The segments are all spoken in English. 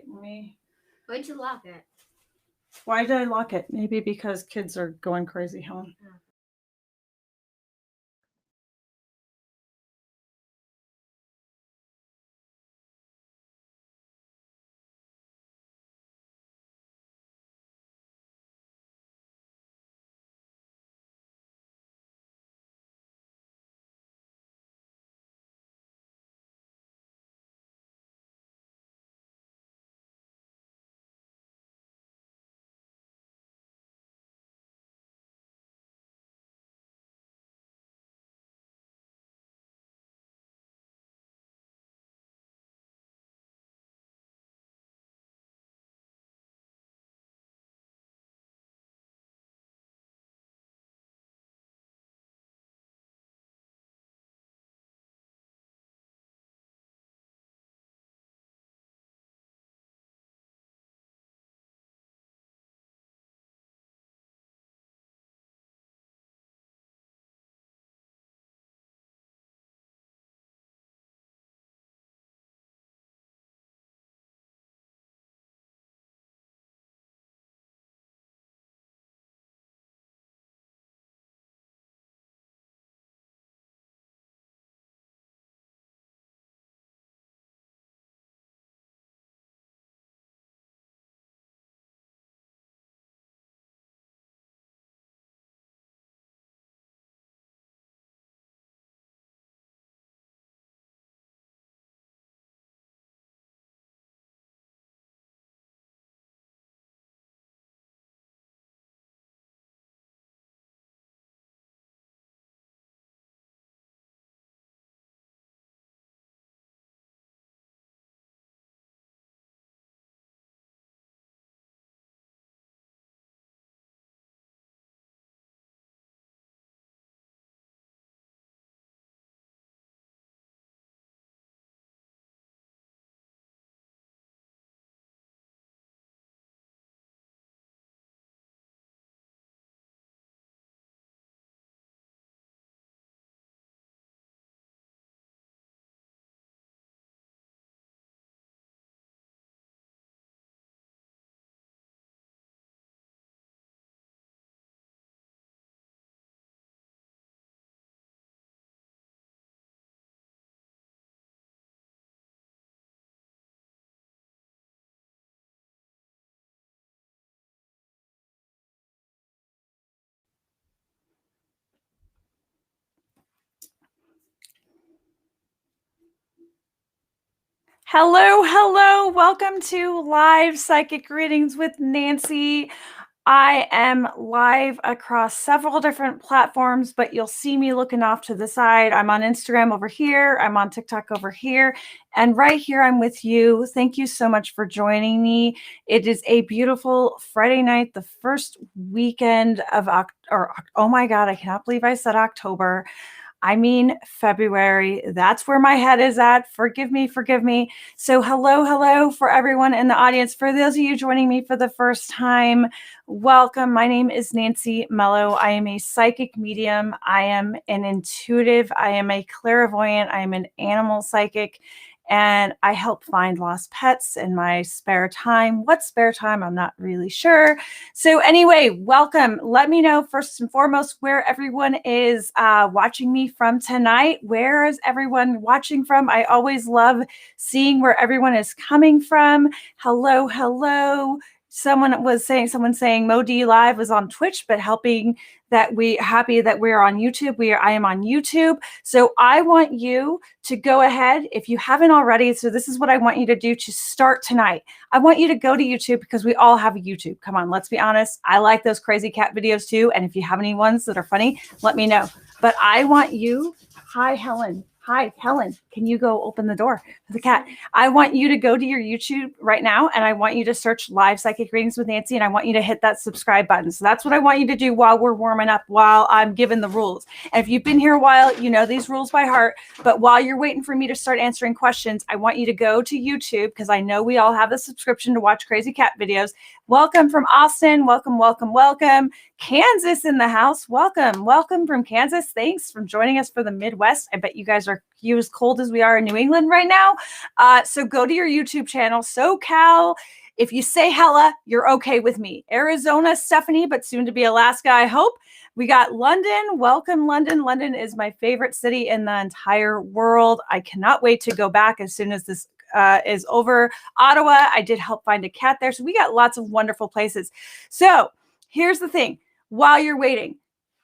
Me. Why'd you lock it? Why did I lock it? Maybe because kids are going crazy, huh? Hello. Welcome to Live Psychic Readings with Nancy. I am live across several different platforms, but you'll see me looking off to the side. I'm on Instagram over here. I'm on TikTok over here. And right here, I'm with you. Thank you so much for joining me. It is a beautiful Friday night, the first weekend of oh my God, I cannot believe I said October. I mean, February. That's where my head is at. Forgive me. So hello for everyone in the audience. For those of you joining me for the first time, welcome. My name is Nancy Mello. I am a psychic medium. I am an intuitive. I am a clairvoyant. I am an animal psychic. And I help find lost pets in my spare time. What spare time? I'm not really sure. So anyway, welcome. Let me know first and foremost where everyone is watching me from tonight. Where is everyone watching from? I always love seeing where everyone is coming from. Hello. Someone saying Modi Live was on Twitch, but happy that we're on YouTube. I am on YouTube. So I want you to go ahead, if you haven't already. So this is what I want you to do to start tonight. I want you to go to YouTube because we all have a YouTube. Come on, let's be honest. I like those crazy cat videos too. And if you have any ones that are funny, let me know. But I want you, hi, Helen. Can you go open the door for the cat? I want you to go to your YouTube right now, and I want you to search Live Psychic Readings with Nancy, and I want you to hit that subscribe button. So that's what I want you to do while we're warming up, while I'm giving the rules. And if you've been here a while, you know these rules by heart. But while you're waiting for me to start answering questions, I want you to go to YouTube, because I know we all have the subscription to watch crazy cat videos. Welcome from Austin. Welcome. Kansas in the house. Welcome from Kansas. Thanks for joining us for the Midwest. I bet you guys are as cold as we are in New England right now. So go to your YouTube channel, SoCal. If you say hella, you're okay with me. Arizona, Stephanie, but soon to be Alaska, I hope. We got London. Welcome, London. London is my favorite city in the entire world. I cannot wait to go back as soon as this is over. Ottawa, I did help find a cat there. So we got lots of wonderful places. So here's the thing. While you're waiting,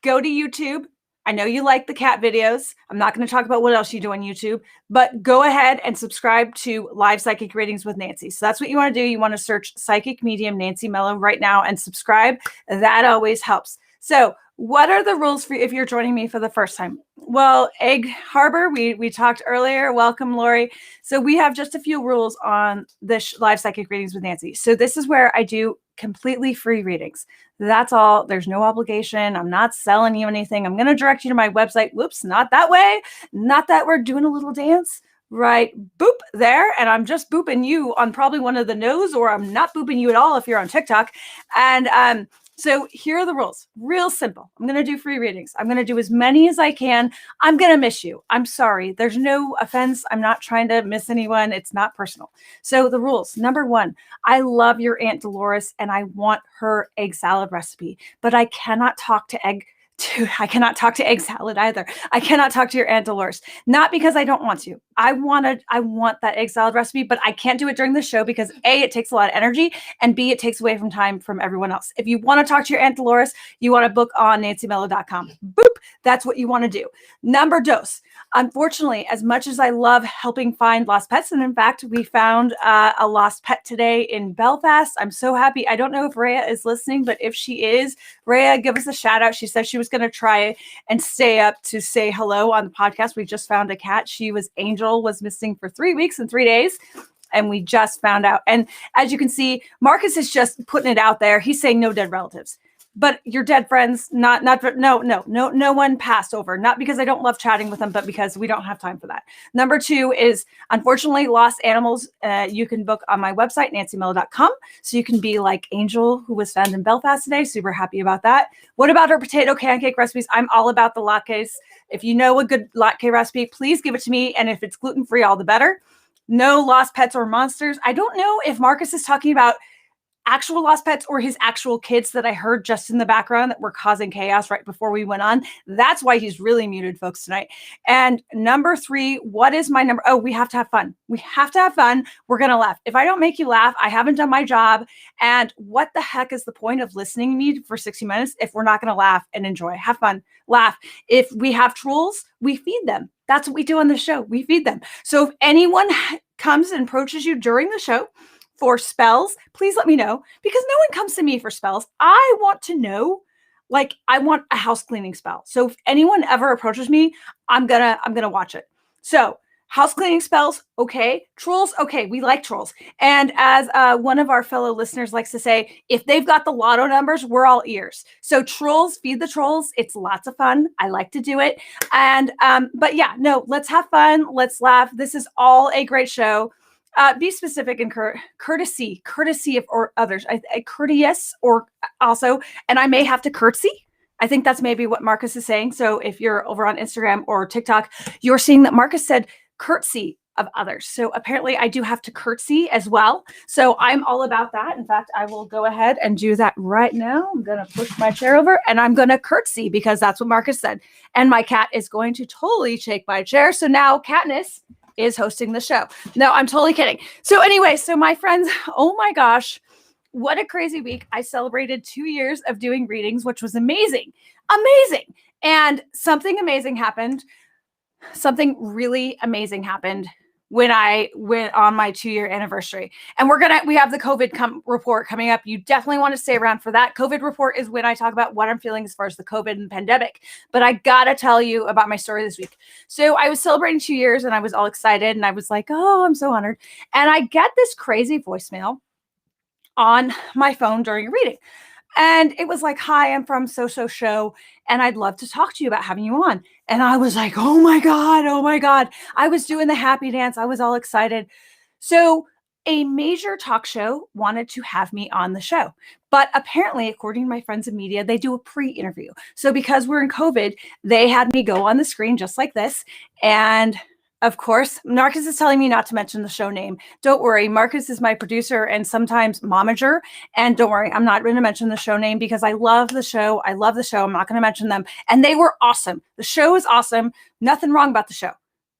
go to YouTube. I know you like the cat videos. I'm not going to talk about what else you do on YouTube, but go ahead and subscribe to Live Psychic Readings with Nancy. So that's what you want to do. You want to search Psychic Medium Nancy Mello right now and subscribe. That always helps. So what are the rules for if you're joining me for the first time? Well, Egg Harbor, we talked earlier. Welcome, Lori. So we have just a few rules on this Live Psychic Readings with Nancy. So this is where I do completely free readings. That's all. There's no obligation. I'm not selling you anything. I'm going to direct you to my website. Whoops, not that way. Not that we're doing a little dance. Right, boop there. And I'm just booping you on probably one of the nose, or I'm not booping you at all if you're on TikTok. And so here are the rules. Real simple. I'm going to do free readings. I'm going to do as many as I can. I'm going to miss you. I'm sorry. There's no offense. I'm not trying to miss anyone. It's not personal. So the rules. Number one, I love your Aunt Dolores and I want her egg salad recipe, but I cannot talk to egg salad either. I cannot talk to your Aunt Dolores. Not because I don't want to. I want that egg salad recipe, but I can't do it during the show because A, it takes a lot of energy, and B, it takes away from time from everyone else. If you want to talk to your Aunt Dolores, you want to book on nancymello.com. Boop. That's what you want to do. Number dos. Unfortunately, as much as I love helping find lost pets, and in fact, we found a lost pet today in Belfast. I'm so happy. I don't know if Rhea is listening, but if she is, Rhea, give us a shout out. She said she was going to try and stay up to say hello on the podcast. We just found a cat. Angel was missing for 3 weeks and 3 days. And we just found out. And as you can see, Marcus is just putting it out there. He's saying no dead relatives. But your dead friends, no one passed over. Not because I don't love chatting with them, but because we don't have time for that. Number two is, unfortunately, lost animals. You can book on my website, nancymello.com. So you can be like Angel, who was found in Belfast today. Super happy about that. What about our potato pancake recipes? I'm all about the latkes. If you know a good latke recipe, please give it to me. And if it's gluten-free, all the better. No lost pets or monsters. I don't know if Marcus is talking about actual lost pets or his actual kids that I heard just in the background that were causing chaos right before we went on. That's why he's really muted folks tonight. And number three, what is my number? Oh, we have to have fun. We have to have fun. We're going to laugh. If I don't make you laugh, I haven't done my job. And what the heck is the point of listening to me for 60 minutes if we're not going to laugh and enjoy? Have fun, laugh. If we have trolls, we feed them. That's what we do on the show. We feed them. So if anyone comes and approaches you during the show for spells, please let me know, because no one comes to me for spells. I want to know, like, I want a house cleaning spell. So if anyone ever approaches me, I'm gonna watch it. So house cleaning spells, okay. Trolls, okay. We like trolls. And as one of our fellow listeners likes to say, if they've got the lotto numbers, we're all ears. So trolls, feed the trolls. It's lots of fun. I like to do it. And but yeah, no, let's have fun. Let's laugh. This is all a great show. Be specific and courtesy of or others. Courteous or also, and I may have to curtsy. I think that's maybe what Marcus is saying. So if you're over on Instagram or TikTok, you're seeing that Marcus said curtsy of others. So apparently I do have to curtsy as well. So I'm all about that. In fact, I will go ahead and do that right now. I'm going to push my chair over and I'm going to curtsy because that's what Marcus said. And my cat is going to totally shake my chair. So now Katniss is hosting the show. No, I'm totally kidding. So anyway, so my friends, oh my gosh, what a crazy week. I celebrated 2 years of doing readings, which was amazing. Amazing. And something amazing happened. Something really amazing happened when I went on my 2-year anniversary. And we have the COVID report coming up. You definitely want to stay around for that. COVID report is when I talk about what I'm feeling as far as the COVID and pandemic. But I got to tell you about my story this week. So I was celebrating 2 years and I was all excited and I was like, oh, I'm so honored. And I get this crazy voicemail on my phone during a reading. And it was like, hi, I'm from so show, and I'd love to talk to you about having you on. And I was like, oh my God. I was doing the happy dance. I was all excited. So a major talk show wanted to have me on the show. But apparently, according to my friends in media, they do a pre-interview. So because we're in COVID, they had me go on the screen just like this. And of course, Marcus is telling me not to mention the show name. Don't worry. Marcus is my producer and sometimes momager. And don't worry, I'm not going to mention the show name because I love the show. I love the show. I'm not going to mention them. And they were awesome. The show is awesome. Nothing wrong about the show.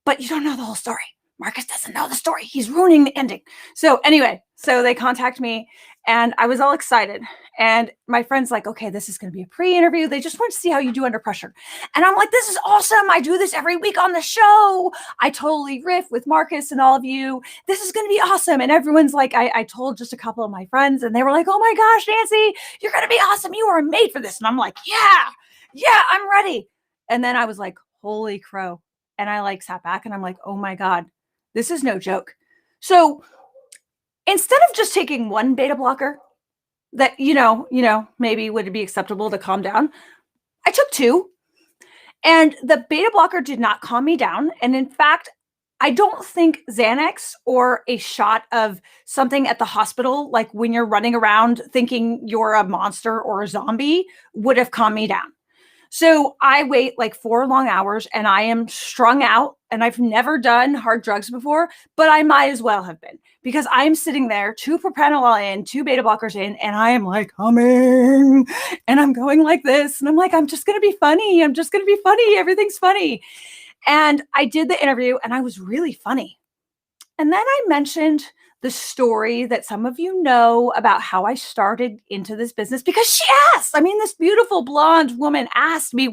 But you don't know the whole story. Marcus doesn't know the story. He's ruining the ending. So anyway, so they contact me and I was all excited. And my friend's like, okay, this is going to be a pre-interview. They just want to see how you do under pressure. And I'm like, this is awesome. I do this every week on the show. I totally riff with Marcus and all of you. This is going to be awesome. And everyone's like, I told just a couple of my friends and they were like, oh my gosh, Nancy, you're going to be awesome. You are made for this. And I'm like, yeah, I'm ready. And then I was like, holy crow. And I like sat back and I'm like, oh my God, this is no joke. So instead of just taking one beta blocker that, maybe would be acceptable to calm down, I took two. And the beta blocker did not calm me down. And in fact, I don't think Xanax or a shot of something at the hospital, like when you're running around thinking you're a monster or a zombie, would have calmed me down. So I wait like 4 long hours and I am strung out and I've never done hard drugs before, but I might as well have been because I'm sitting there, 2 propranolol in, 2 beta blockers in, and I am like humming and I'm going like this. And I'm like, I'm just going to be funny. I'm just going to be funny. Everything's funny. And I did the interview and I was really funny. And then I mentioned the story that some of you know about how I started into this business because she asked. I mean, this beautiful blonde woman asked me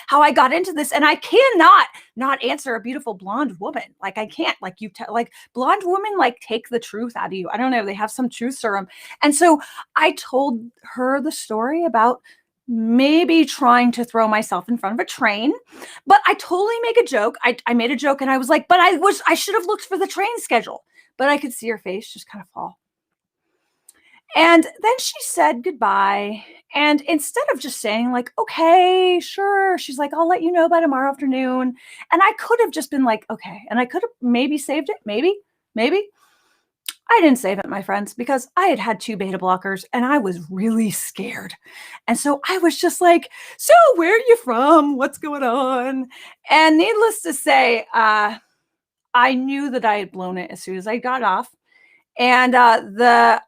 how I got into this, and I cannot not answer a beautiful blonde woman. Like I can't. Like blonde women like take the truth out of you. I don't know. They have some truth serum, and so I told her the story about maybe trying to throw myself in front of a train, but I totally make a joke. I made a joke and I was like, but I should have looked for the train schedule, but I could see her face just kind of fall. And then she said goodbye. And instead of just saying like, okay, sure. She's like, I'll let you know by tomorrow afternoon. And I could have just been like, okay. And I could have maybe saved it. Maybe. I didn't save it, my friends, because I had 2 beta blockers and I was really scared. And so I was just like, so where are you from? What's going on? And needless to say, I knew that I had blown it as soon as I got off. And I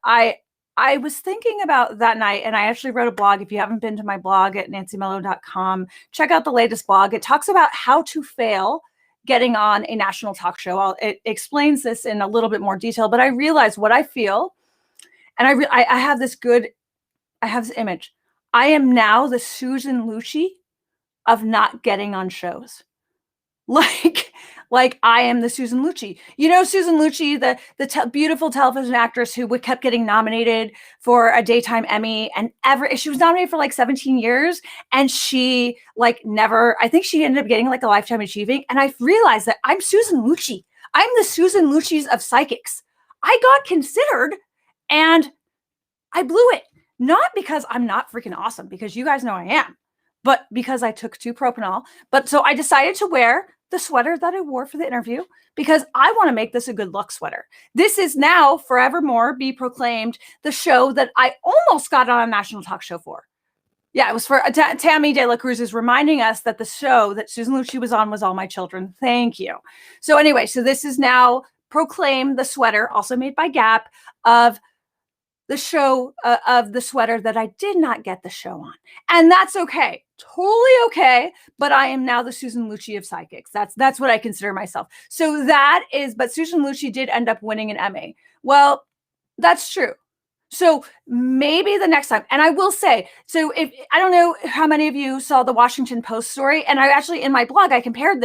was thinking about that night, and I actually wrote a blog. If you haven't been to my blog at nancymello.com, check out the latest blog. It talks about how to fail getting on a national talk show. It explains this in a little bit more detail, but I realized what I feel. And I have this image. I am now the Susan Lucci of not getting on shows. Like I am the Susan Lucci. You know, Susan Lucci, the beautiful television actress who kept getting nominated for a daytime Emmy, and she was nominated for like 17 years, and she I think she ended up getting like a lifetime achieving. And I realized that I'm Susan Lucci. I'm the Susan Lucci's of psychics. I got considered, and I blew it. Not because I'm not freaking awesome, because you guys know I am, but because I took 2 propanol. But so I decided to wear the sweater that I wore for the interview because I want to make this a good luck sweater. This is now forevermore be proclaimed the show that I almost got on a national talk show for. Yeah, it was for Tammy De La Cruz is reminding us that the show that Susan Lucci was on was All My Children. Thank you. So anyway, so this is now proclaimed the sweater, also made by Gap, of the show of the sweater that I did not get the show on. And that's okay. Totally okay. But I am now the Susan Lucci of psychics. That's what I consider myself. So but Susan Lucci did end up winning an Emmy. Well, that's true. So maybe the next time, and I will say, so I don't know how many of you saw the Washington Post story, and I actually, in my blog, I compared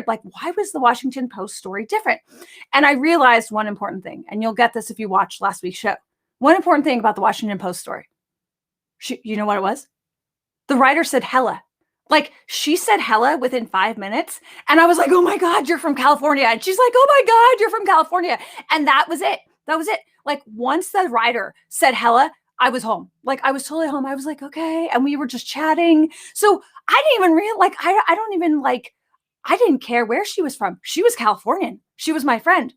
like, why was the Washington Post story different? And I realized one important thing, and you'll get this if you watched last week's show. One important thing about the Washington Post story. You know what it was? The writer said hella. Like, she said hella within 5 minutes. And I was like, oh my God, you're from California. And she's like, oh my God, you're from California. And that was it. Like, once the writer said hella, I was home. Like, I was totally home. I was like, okay. And we were just chatting. So I didn't even realize, I didn't care where she was from. She was Californian. She was my friend.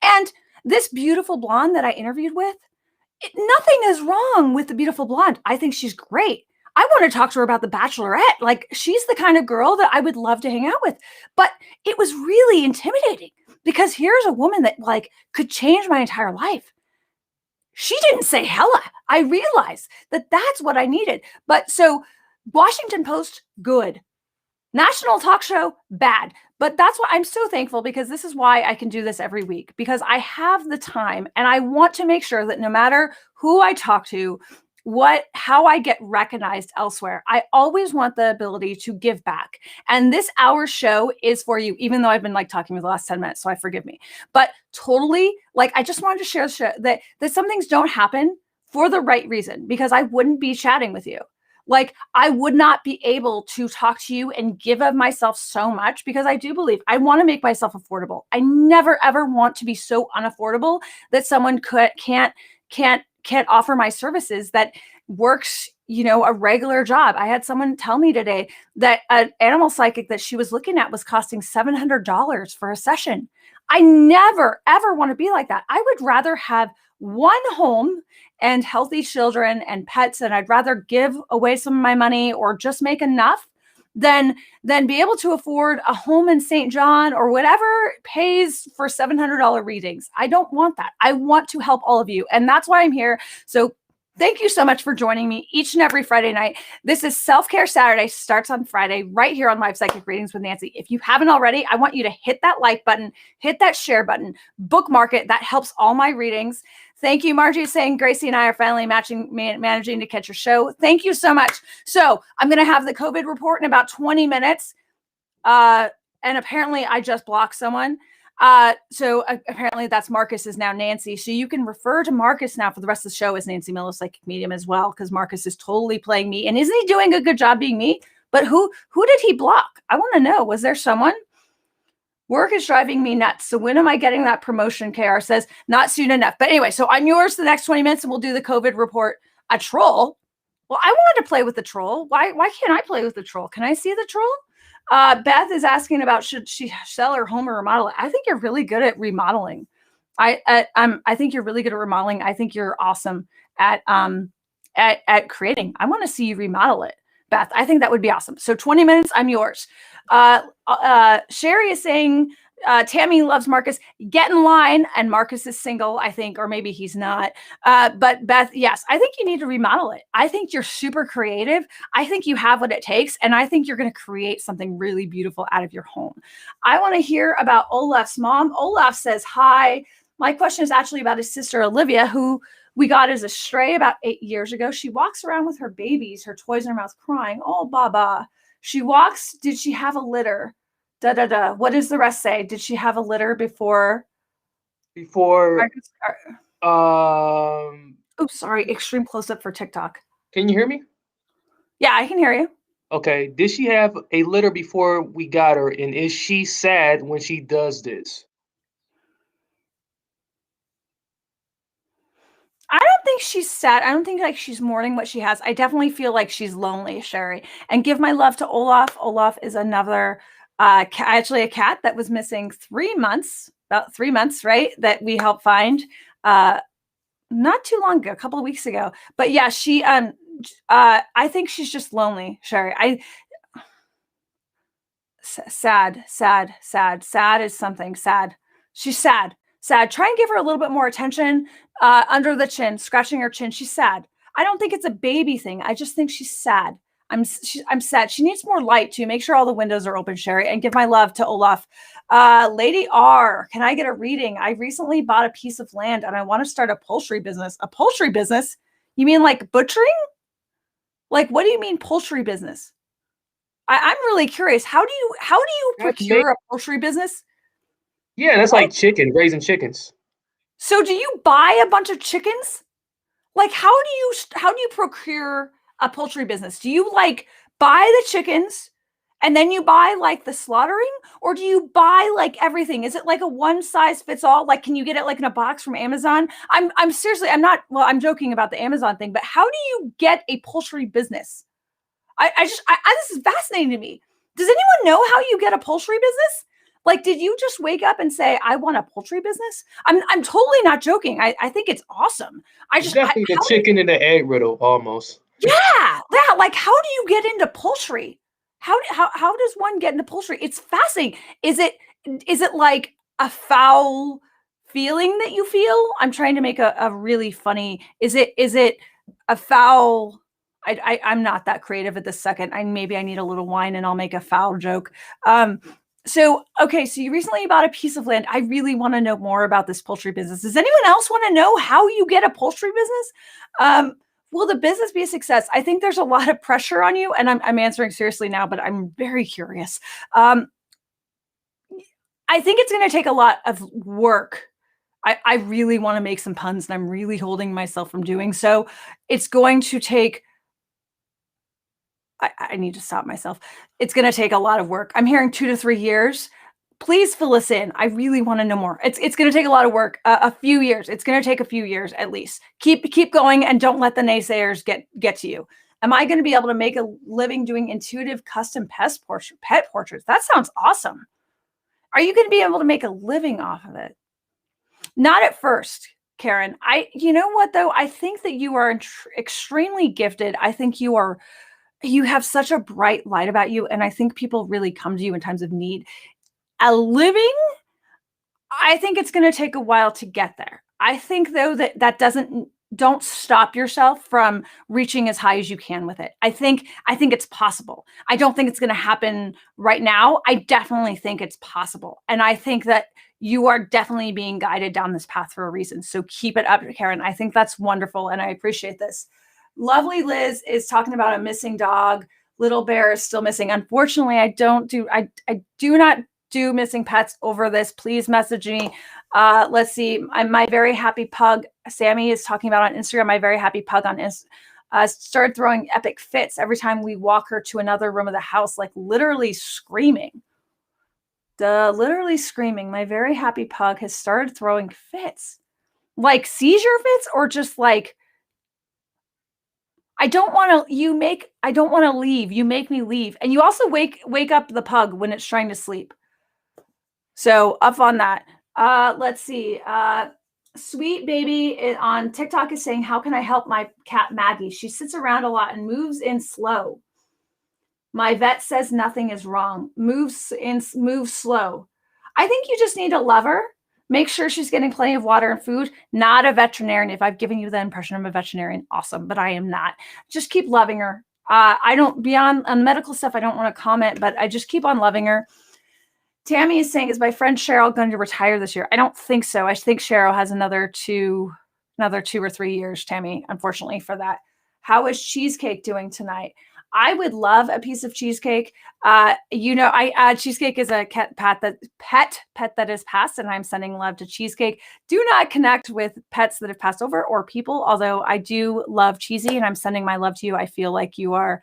And this beautiful blonde that I interviewed with, nothing is wrong with the beautiful blonde. I think she's great. I want to talk to her about The Bachelorette. Like, she's the kind of girl that I would love to hang out with. But it was really intimidating because here's a woman that like could change my entire life. She didn't say hella. I realized that that's what I needed. But so Washington Post, good. National talk show, bad. But that's why I'm so thankful, because this is why I can do this every week, because I have the time and I want to make sure that no matter who I talk to, how I get recognized elsewhere, I always want the ability to give back. And this hour show is for you, even though I've been like talking for the last 10 minutes, so forgive me. But totally, like, I just wanted to share that some things don't happen for the right reason, because I wouldn't be chatting with you. Like, I would not be able to talk to you and give of myself so much, because I do believe I want to make myself affordable. I never, ever want to be so unaffordable that someone can't offer my services that works, a regular job. I had someone tell me today that an animal psychic that she was looking at was costing $700 for a session. I never, ever want to be like that. I would rather have one home and healthy children and pets, and I'd rather give away some of my money or just make enough than be able to afford a home in St. John or whatever pays for $700 readings. I don't want that. I want to help all of you. And that's why I'm here. So thank you so much for joining me each and every Friday night. This is Self-Care Saturday, starts on Friday, right here on Live Psychic Readings with Nancy. If you haven't already, I want you to hit that like button, hit that share button, bookmark it. That helps all my readings. Thank you. Margie is saying Gracie and I are finally managing to catch your show. Thank you so much. So I'm going to have the COVID report in about 20 minutes. And apparently I just blocked someone. So apparently that's Marcus is now Nancy. So you can refer to Marcus now for the rest of the show as Nancy Mello, Psychic Medium, as well, because Marcus is totally playing me. And isn't he doing a good job being me? But who did he block? I want to know. Was there someone? Work is driving me nuts. So when am I getting that promotion? KR says, not soon enough. But anyway, so I'm yours the next 20 minutes and we'll do the COVID report. A troll? Well, I wanted to play with the troll. Why can't I play with the troll? Can I see the troll? Beth is asking about, should she sell her home or remodel it? I think you're really good at remodeling. I think you're really good at remodeling. I think you're awesome at creating. I want to see you remodel it, Beth. I think that would be awesome. So 20 minutes, I'm yours. Sherry is saying, Tammy loves Marcus. Get in line. And Marcus is single, I think, or maybe he's not. But Beth, yes, I think you need to remodel it. I think you're super creative. I think you have what it takes. And I think you're going to create something really beautiful out of your home. I want to hear about Olaf's mom. Olaf says, hi. My question is actually about his sister, Olivia, who we got as a stray about 8 years ago. She walks around with her babies, her toys in her mouth, crying. Oh, Baba. She walks. Did she have a litter? What does the rest say? Did she have a litter before? Sorry. Extreme close up for TikTok. Can you hear me? Yeah, I can hear you. Okay. Did she have a litter before we got her? And is she sad when she does this? I don't think she's sad. I don't think like she's mourning what she has. I definitely feel like she's lonely, Sherry. And give my love to Olaf. Olaf is another, actually a cat that was missing 3 months, about 3 months, right? That we helped find not too long ago, a couple of weeks ago. But yeah, she, I think she's just lonely, Sherry. Sad is something sad. She's sad. Try and give her a little bit more attention under the chin, scratching her chin. She's sad. I don't think it's a baby thing. I just think she's sad. I'm sad. She needs more light too. Make sure all the windows are open, Sherry, and give my love to Olaf. Lady R, can I get a reading? I recently bought a piece of land and I want to start a poultry business. A poultry business? You mean like butchering? Like, what do you mean poultry business? I'm really curious. How do you procure a poultry business? Yeah, that's like raising chickens. So do you buy a bunch of chickens? Like, how do you procure a poultry business? Do you like buy the chickens and then you buy like the slaughtering, or do you buy like everything? Is it like a one size fits all? Like, can you get it like in a box from Amazon? I'm seriously, I'm joking about the Amazon thing, but how do you get a poultry business? This is fascinating to me. Does anyone know how you get a poultry business? Like, did you just wake up and say, I want a poultry business? I'm totally not joking. I think it's awesome. It's definitely the chicken and the egg riddle almost. Yeah, yeah. Like, how do you get into poultry? How does one get into poultry? It's fascinating. Is it like a foul feeling that you feel? I'm trying to make a really funny. Is it a foul? I'm not that creative at this second. Maybe I need a little wine and I'll make a foul joke. So okay, so you recently bought a piece of land. I really want to know more about this poultry business. Does anyone else want to know how you get a poultry business? Will the business be a success? I think there's a lot of pressure on you, and I'm answering seriously now, but I'm very curious. Um, I think it's going to take a lot of work. I really want to make some puns, and I'm really holding myself from doing so. It's going to take. I need to stop myself. It's going to take a lot of work. I'm hearing 2 to 3 years. Please fill us in. I really want to know more. It's going to take a lot of work, a few years. It's going to take a few years at least. Keep going and don't let the naysayers get to you. Am I going to be able to make a living doing intuitive custom pet portraits? That sounds awesome. Are you going to be able to make a living off of it? Not at first, Karen. You know what though? I think that you are extremely gifted. I think you have such a bright light about you, and I think people really come to you in times of need. A living, I think it's going to take a while to get there. I think though that don't stop yourself from reaching as high as you can with it. I think it's possible. I don't think it's going to happen right now. I definitely think it's possible. And I think that you are definitely being guided down this path for a reason. So keep it up, Karen. I think that's wonderful. And I appreciate this. Lovely Liz is talking about a missing dog. Little Bear is still missing. Unfortunately, I do not do missing pets over this. Please message me. Let's see. My very happy pug, Sammy, is talking about on Instagram. My very happy pug on started throwing epic fits every time we walk her to another room of the house, like literally screaming. Literally screaming. My very happy pug has started throwing fits, like seizure fits, or just like, I don't want to leave. You make me leave. And you also wake up the pug when it's trying to sleep. So up on that. Let's see. Sweet Baby on TikTok is saying, how can I help my cat Maggie? She sits around a lot and moves in slow. My vet says nothing is wrong. Move slow. I think you just need to love her. Make sure she's getting plenty of water and food. Not a veterinarian. If I've given you the impression I'm a veterinarian, awesome, but I am not. Just keep loving her. I don't, beyond on medical stuff, I don't want to comment, but I just keep on loving her. Tammy is saying, is my friend Cheryl going to retire this year? I don't think so. I think Cheryl has another 2 or 3 years, Tammy, unfortunately for that. How is Cheesecake doing tonight? I would love a piece of cheesecake. Cheesecake is a pet that has passed, and I'm sending love to Cheesecake. Do not connect with pets that have passed over or people, although I do love Cheesy, and I'm sending my love to you. I feel like you are.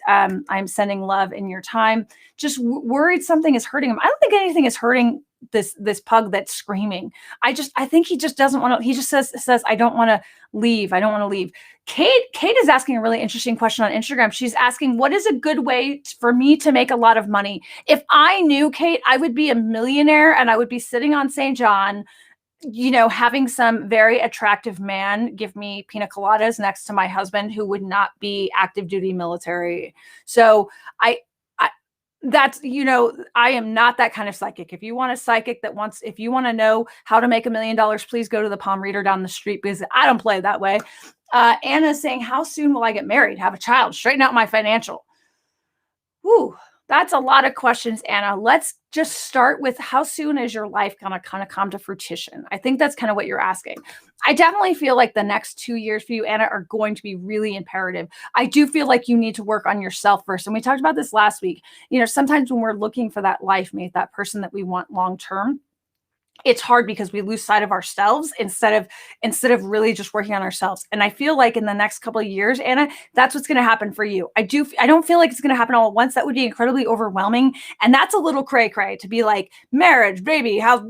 I'm sending love in your time. Just worried something is hurting him. I don't think anything is hurting this pug that's screaming. I think he just doesn't want to. He just says I don't want to leave. I don't want to leave. Kate is asking a really interesting question on Instagram. She's asking, what is a good way for me to make a lot of money? If I knew, Kate, I would be a millionaire and I would be sitting on St. John, having some very attractive man give me pina coladas next to my husband who would not be active duty military. So I am not that kind of psychic. If you want a psychic if you want to know how to make $1 million, please go to the palm reader down the street, because I don't play that way. Anna's saying, how soon will I get married, have a child, straighten out my financial? Whew, that's a lot of questions, Anna. Let's just start with, how soon is your life going to kind of come to fruition? I think that's kind of what you're asking. I definitely feel like the next 2 years for you, Anna, are going to be really imperative. I do feel like you need to work on yourself first. And we talked about this last week. Sometimes when we're looking for that life mate, that person that we want long-term, it's hard because we lose sight of ourselves instead of really just working on ourselves. And I feel like in the next couple of years, Anna, that's what's going to happen for you. I don't feel like it's going to happen all at once. That would be incredibly overwhelming. And that's a little cray to be like, marriage, baby, how's,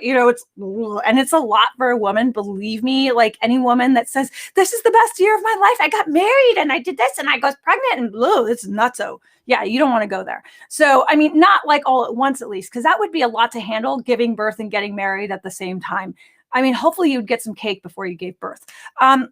it's a lot for a woman. Believe me, like any woman that says, this is the best year of my life. I got married and I did this and I got pregnant and it's nutso. Yeah, you don't want to go there. So, I mean, not like all at once, at least, because that would be a lot to handle, giving birth and getting married at the same time. I mean, hopefully you'd get some cake before you gave birth.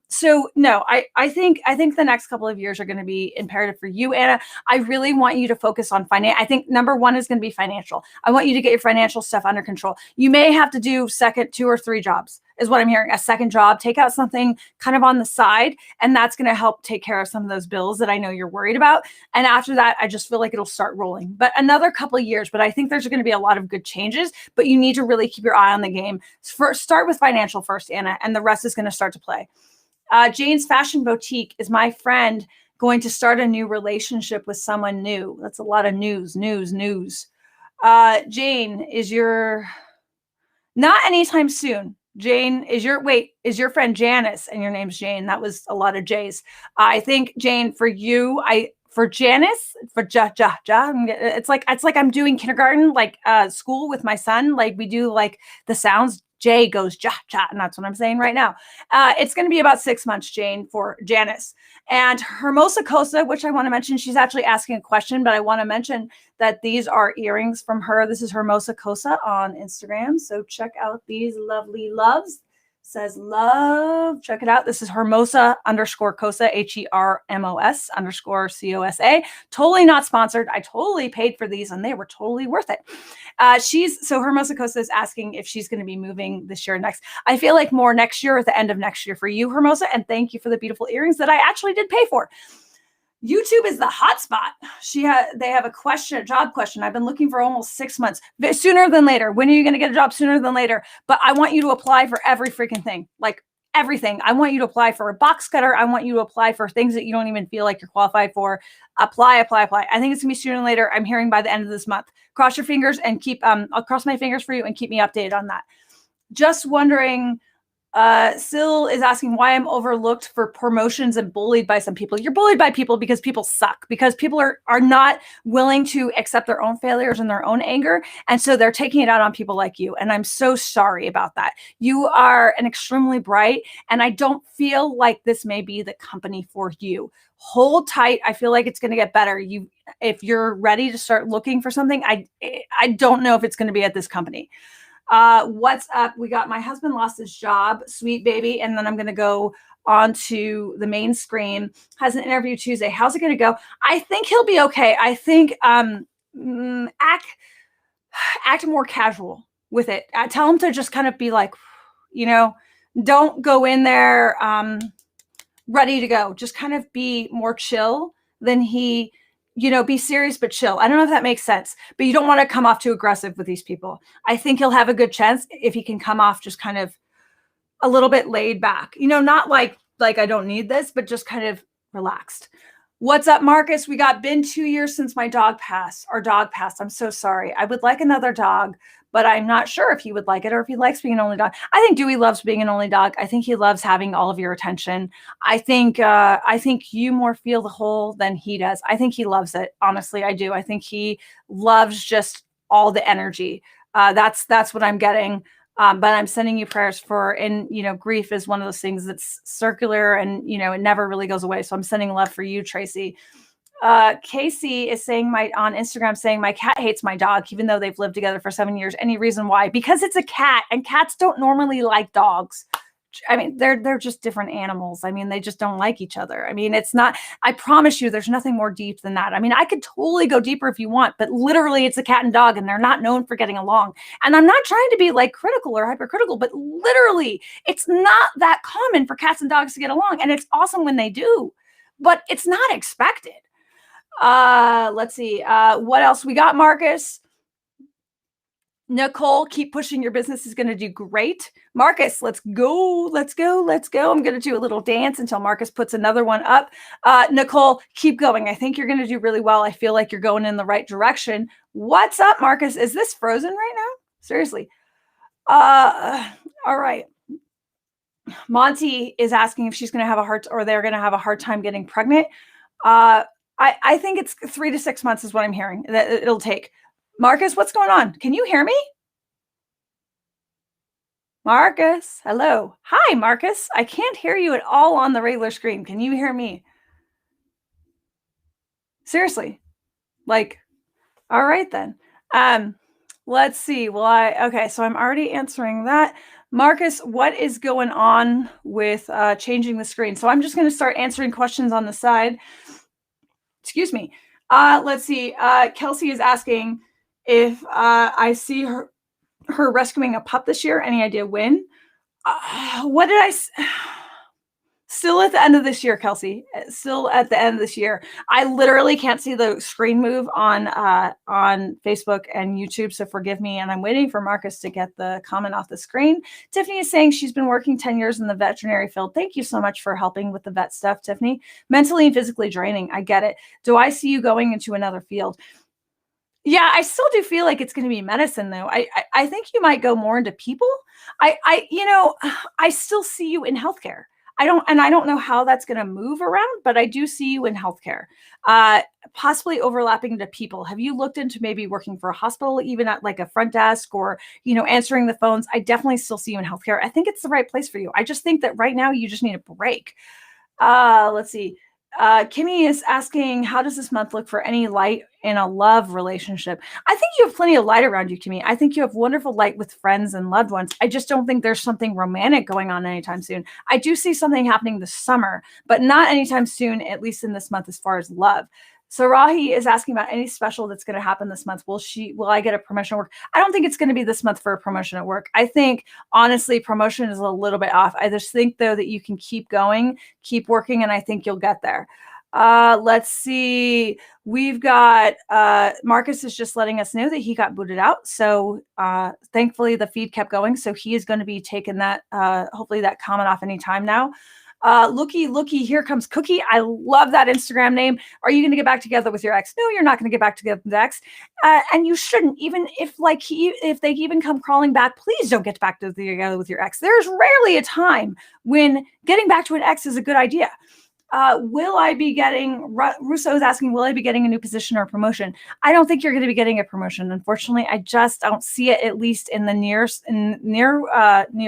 So no, I think the next couple of years are going to be imperative for you, Anna. I really want you to focus on finance. I think number one is going to be financial. I want you to get your financial stuff under control. You may have to do second, 2 or 3 jobs, is what I'm hearing. A second job, take out something kind of on the side, and that's going to help take care of some of those bills that I know you're worried about. And after that, I just feel like it'll start rolling. But another couple of years, but I think there's going to be a lot of good changes, but you need to really keep your eye on the game. First, start with financial first, Anna, and the rest is going to start to play. Jane's Fashion Boutique is my friend going to start a new relationship with someone new. That's a lot of news. Jane, is your, not anytime soon. Jane, is your friend Janice, and your name's Jane. That was a lot of J's. I think, Jane, for you, for Janice, for it's like I'm doing kindergarten, like school with my son. Like we do like the sounds. J goes ja ja, and that's what I'm saying right now. It's going to be about 6 months, Jane, for Janice. And Hermosa Cosa, which I want to mention, she's actually asking a question, but I want to mention that these are earrings from her. This is Hermosa Cosa on Instagram. So check out these lovely loves. Says love. Check it out. This is Hermosa _ Cosa, HERMOS _ COSA. Totally not sponsored. I totally paid for these and they were totally worth it. So Hermosa Cosa is asking if she's going to be moving this year or next. I feel like more next year, at the end of next year for you, Hermosa. And thank you for the beautiful earrings that I actually did pay for. YouTube is the hot spot. They have a job question. I've been looking for almost 6 months. Sooner than later. When are you going to get a job? Sooner than later. But I want you to apply for every freaking thing. Like everything. I want you to apply for a box cutter. I want you to apply for things that you don't even feel like you're qualified for. Apply. I think it's going to be sooner than later. I'm hearing by the end of this month. Cross your fingers and I'll cross my fingers for you and keep me updated on that. Just wondering, Syl is asking why I'm overlooked for promotions and bullied by some people. You're bullied by people because people suck, because people are not willing to accept their own failures and their own anger. And so they're taking it out on people like you. And I'm so sorry about that. You are an extremely bright, and I don't feel like this may be the company for you. Hold tight. I feel like it's going to get better. If you're ready to start looking for something, I don't know if it's going to be at this company. What's up? We got my husband lost his job, sweet baby. And then I'm going to go on to the main screen. Has an interview Tuesday. How's it going to go? I think he'll be okay. I think act more casual with it. I tell him to just kind of be like, don't go in there ready to go. Just kind of be more chill than he be serious but chill. I don't know if that makes sense, but you don't want to come off too aggressive with these people. I think he'll have a good chance if he can come off just kind of a little bit laid back, not like I don't need this, but just kind of relaxed. What's up, Marcus? We got been 2 years since my dog passed. Our dog passed. I'm so sorry. I would like another dog, but I'm not sure if he would like it or if he likes being an only dog. I think Dewey loves being an only dog. I think he loves having all of your attention. I think you more feel the hole than he does. I think he loves it. Honestly, I do. I think he loves just all the energy. That's what I'm getting. But I'm sending you prayers and grief is one of those things that's circular and, it never really goes away. So I'm sending love for you, Tracy. Casey is saying on Instagram saying my cat hates my dog, even though they've lived together for 7 years. Any reason why? Because it's a cat, and cats don't normally like dogs. I mean, they're just different animals. I mean, they just don't like each other. I mean, I promise you, there's nothing more deep than that. I mean, I could totally go deeper if you want, but literally it's a cat and dog, and they're not known for getting along. And I'm not trying to be like critical or hypercritical, but literally it's not that common for cats and dogs to get along. And it's awesome when they do, but it's not expected. Let's see. What else we got, Marcus? Nicole, keep pushing. Your business is going to do great. Marcus, let's go. I'm going to do a little dance until Marcus puts another one up. Nicole, keep going. I think you're going to do really well. I feel like you're going in the right direction. What's up, Marcus? Is this frozen right now? Seriously. All right. Monty is asking if she's going to have they're going to have a hard time getting pregnant. I think it's 3 to 6 months is what I'm hearing that it'll take. Marcus, what's going on? Can you hear me? Marcus, hello. Hi, Marcus. I can't hear you at all on the regular screen. Can you hear me? Seriously. Like, all right then. Let's see. Okay, so I'm already answering that. Marcus, what is going on with changing the screen? So I'm just going to start answering questions on the side. Excuse me. Let's see. Kelsey is asking if I see her rescuing a pup this year. Any idea when? What did I? Still at the end of this year, Kelsey. Still at the end of this year. I literally can't see the screen move on Facebook and YouTube, so forgive me. And I'm waiting for Marcus to get the comment off the screen. Tiffany is saying she's been working 10 years in the veterinary field. Thank you so much for helping with the vet stuff, Tiffany. Mentally and physically draining. I get it. Do I see you going into another field? Yeah, I still do feel like it's going to be medicine, though. I think you might go more into people. I still see you in healthcare. I don't know how that's going to move around, but I do see you in healthcare, possibly overlapping to people. Have you looked into maybe working for a hospital, even at like a front desk or, answering the phones? I definitely still see you in healthcare. I think it's the right place for you. I just think that right now you just need a break. Let's see. Kimmy is asking, how does this month look for any light in a love relationship? I think you have plenty of light around you, Kimmy. I think you have wonderful light with friends and loved ones. I just don't think there's something romantic going on anytime soon. I do see something happening this summer, but not anytime soon, at least in this month, as far as love. So Rahi is asking about any special that's going to happen this month. Will I get a promotion at work? I don't think it's going to be this month for a promotion at work. I think, honestly, promotion is a little bit off. I just think, though, that you can keep going, keep working, and I think you'll get there. Let's see. We've got Marcus is just letting us know that he got booted out. So thankfully, the feed kept going. So he is going to be taking that, hopefully, that comment off anytime now. Looky, here comes Cookie. I love that Instagram name. Are you going to get back together with your ex? No, you're not going to get back together with the ex. And you shouldn't, even if if they even come crawling back, please don't get back together with your ex. There's rarely a time when getting back to an ex is a good idea. Will I be getting, Russo is asking, will I be getting a new position or promotion? I don't think you're going to be getting a promotion. Unfortunately, I just don't see it, at least in the near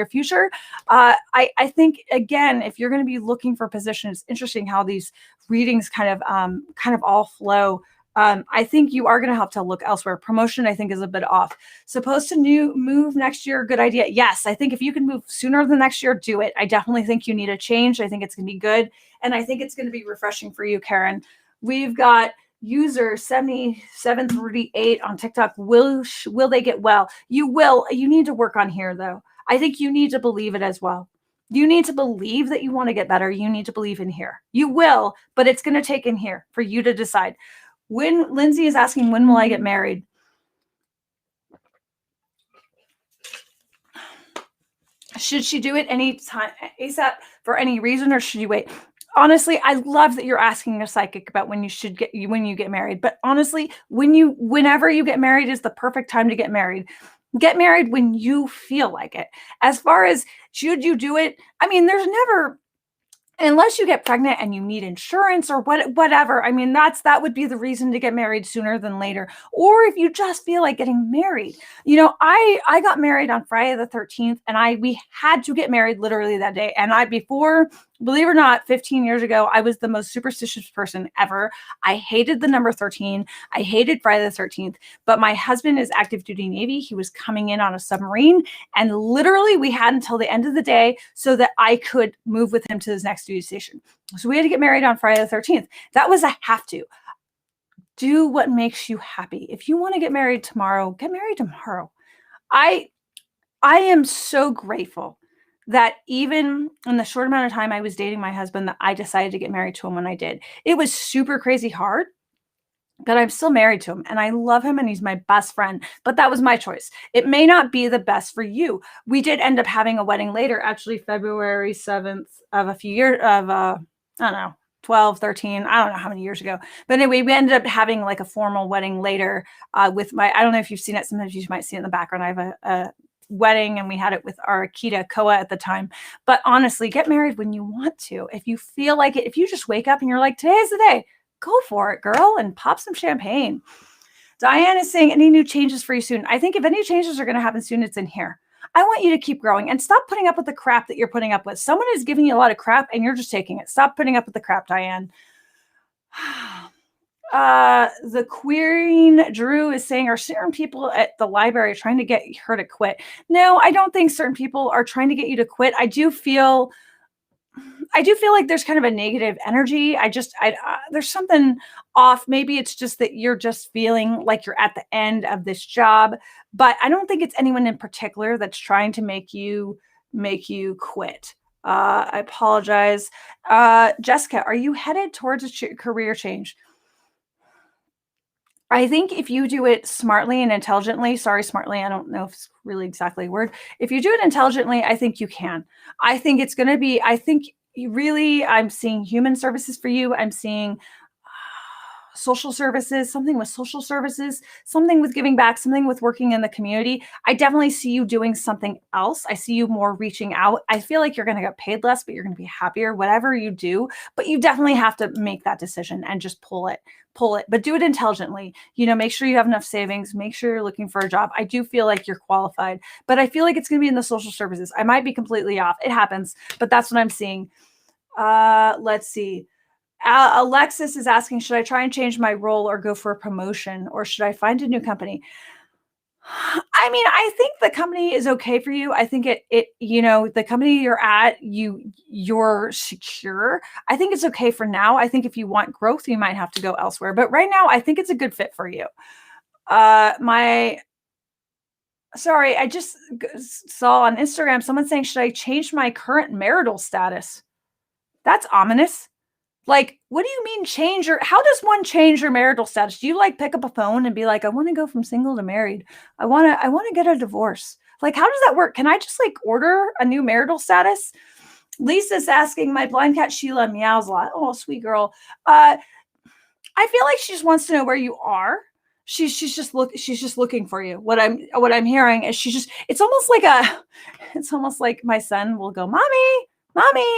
future. I think, again, if you're going to be looking for positions, it's interesting how these readings kind of all flow. I think you are going to have to look elsewhere. Promotion, I think, is a bit off. Supposed to move next year. Good idea. Yes, I think if you can move sooner than next year, do it. I definitely think you need a change. I think it's going to be good. And I think it's going to be refreshing for you, Karen. We've got user 7738 on TikTok. Will they get well? You will. You need to work on here, though. I think you need to believe it as well. You need to believe that you want to get better. You need to believe in here. You will, but it's going to take in here for you to decide. When Lindsay is asking, when will I get married? Should she do it any time ASAP for any reason, or should you wait? Honestly, I love that you're asking a psychic about when you get married. But honestly, whenever you get married is the perfect time to get married. Get married when you feel like it. As far as should you do it, I mean, there's never, unless you get pregnant and you need insurance or whatever. I mean, that would be the reason to get married sooner than later. Or if you just feel like getting married. I got married on Friday the 13th, and we had to get married literally that day. And believe it or not, 15 years ago, I was the most superstitious person ever. I hated the number 13. I hated Friday the 13th. But my husband is active duty Navy. He was coming in on a submarine. And literally, we had until the end of the day so that I could move with him to his next duty station. So we had to get married on Friday the 13th. That was a have to. Do what makes you happy. If you want to get married tomorrow, get married tomorrow. I am so grateful that even in the short amount of time I was dating my husband, that I decided to get married to him when I did. It was super crazy hard, but I'm still married to him, and I love him, and he's my best friend. But that was my choice. It may not be the best for you. We did end up having a wedding later, actually February 7th of a few years of, I don't know, 12, 13, I don't know how many years ago. But anyway, we ended up having like a formal wedding later with I don't know if you've seen it. Sometimes you might see it in the background. I have a wedding, and we had it with our Akita Koa at the time. But honestly, get married when you want to. If you feel like it, if you just wake up and you're like, today's the day, go for it, girl, and pop some champagne. Diane is saying, any new changes for you soon? I think if any changes are going to happen soon, it's in here. I want you to keep growing and stop putting up with the crap that you're putting up with. Someone is giving you a lot of crap and you're just taking it. Stop putting up with the crap, Diane. The queering Drew is saying, are certain people at the library trying to get her to quit? No, I don't think certain people are trying to get you to quit. I do feel like there's kind of a negative energy. There's something off. Maybe it's just that you're just feeling like you're at the end of this job, but I don't think it's anyone in particular that's trying to make you quit. I apologize. Jessica, are you headed towards a career change? I think if you do it smartly and intelligently, sorry, smartly, I don't know if it's really exactly a word. If you do it intelligently, I think you can. I think it's going to be, I think you really, I'm seeing human services for you. I'm seeing social services, something with social services, something with giving back, something with working in the community. I definitely see you doing something else. I see you more reaching out. I feel like you're going to get paid less, but you're going to be happier, whatever you do. But you definitely have to make that decision and just pull it, but do it intelligently. Make sure you have enough savings, make sure you're looking for a job. I do feel like you're qualified, but I feel like it's going to be in the social services. I might be completely off. It happens, but that's what I'm seeing. Let's see. Alexis is asking, should I try and change my role or go for a promotion, or should I find a new company? I mean, I think the company is okay for you. I think the company you're at, you're secure. I think it's okay for now. I think if you want growth, you might have to go elsewhere. But right now, I think it's a good fit for you. Sorry, I just saw on Instagram someone saying, should I change my current marital status? That's ominous. Like, what do you mean how does one change your marital status? Do you pick up a phone and be like, I want to go from single to married. I want to get a divorce. Like, how does that work? Can I just order a new marital status? Lisa's asking, my blind cat Sheila meows a lot. Oh, sweet girl. I feel like she just wants to know where you are. She's just looking for you. What I'm hearing is it's almost like my son will go, mommy,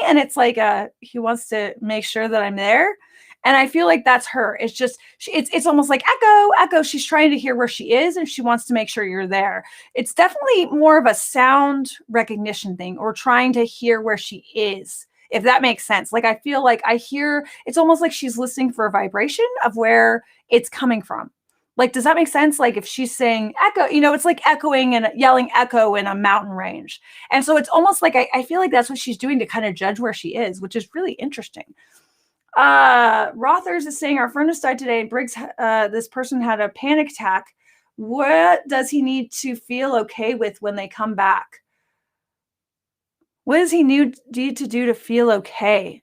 and it's like he wants to make sure that I'm there, and I feel like that's her. It's just it's almost like echo. She's trying to hear where she is, and she wants to make sure you're there. It's definitely more of a sound recognition thing, or trying to hear where she is, if that makes sense. Like, I feel like I hear, it's almost like she's listening for a vibration of where it's coming from. Like, does that make sense? Like, if she's saying echo, it's like echoing and yelling echo in a mountain range. And so it's almost like I feel like that's what she's doing to kind of judge where she is, which is really interesting. Rothers is saying, our furnace died today. Briggs, this person had a panic attack. What does he need to feel okay with when they come back? What does he need to do to feel okay?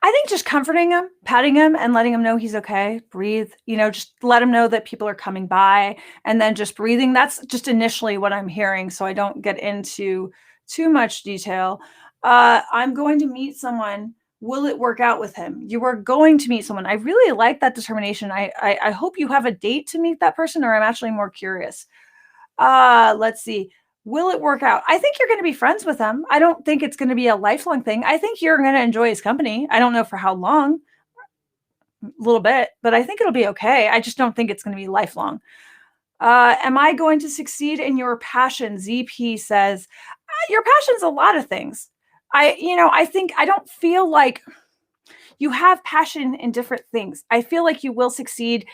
I think just comforting him, patting him, and letting him know he's okay. Breathe, just let him know that people are coming by, and then just breathing. That's just initially what I'm hearing, so I don't get into too much detail. I'm going to meet someone. Will it work out with him? You are going to meet someone. I really like that determination. I hope you have a date to meet that person, or I'm actually more curious. Let's see. Will it work out? I think you're going to be friends with him. I don't think it's going to be a lifelong thing. I think you're going to enjoy his company. I don't know for how long, a little bit, but I think it'll be okay. I just don't think it's going to be lifelong. Am I going to succeed in your passion? ZP says, your passion's a lot of things. I think I don't feel like you have passion in different things. I feel like you will succeed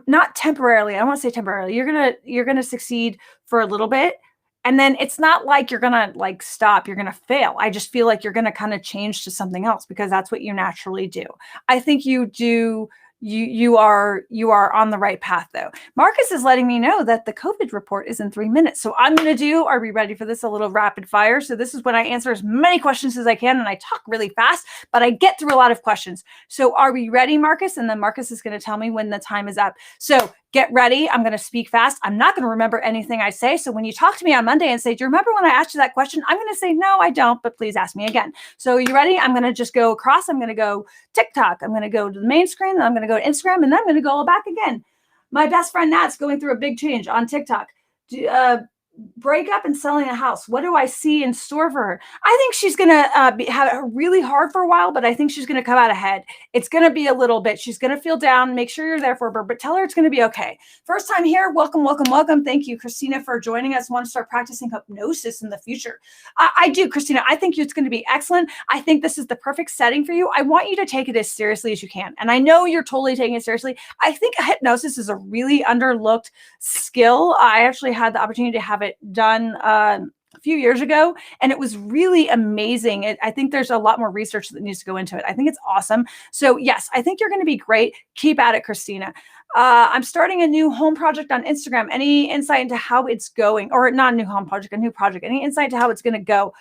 not temporarily. I don't want to say temporarily. You're gonna succeed for a little bit, and then it's not like you're gonna stop. You're gonna fail. I just feel like you're gonna kind of change to something else, because that's what you naturally do. I think you do. You are on the right path, though. Marcus is letting me know that the COVID report is in 3 minutes. So I'm going to do, are we ready for this? A little rapid fire. So this is when I answer as many questions as I can, and I talk really fast, but I get through a lot of questions. So are we ready, Marcus? And then Marcus is going to tell me when the time is up. So get ready. I'm going to speak fast. I'm not going to remember anything I say. So when you talk to me on Monday and say, do you remember when I asked you that question? I'm going to say, no, I don't, but please ask me again. So are you ready? I'm going to just go across. I'm going to go TikTok. I'm going to go to the main screen. Then I'm going to go to Instagram, and then I'm going to go back again. My best friend Nat's going through a big change on TikTok. break up and selling a house. What do I see in store for her? I think she's going to have it really hard for a while, but I think she's going to come out ahead. It's going to be a little bit. She's going to feel down. Make sure you're there for her, but tell her it's going to be okay. First time here. Welcome, welcome, welcome. Thank you, Christina, for joining us. Want to start practicing hypnosis in the future? I do, Christina. I think it's going to be excellent. I think this is the perfect setting for you. I want you to take it as seriously as you can. And I know you're totally taking it seriously. I think hypnosis is a really underlooked skill. I actually had the opportunity to have it done a few years ago, and it was really amazing. I think there's a lot more research that needs to go into it. I think it's awesome. So yes, I think you're going to be great. Keep at it, Christina. I'm starting a new home project on Instagram. Any insight into how it's going? Or not a new home project, a new project. Any insight into how it's going to go?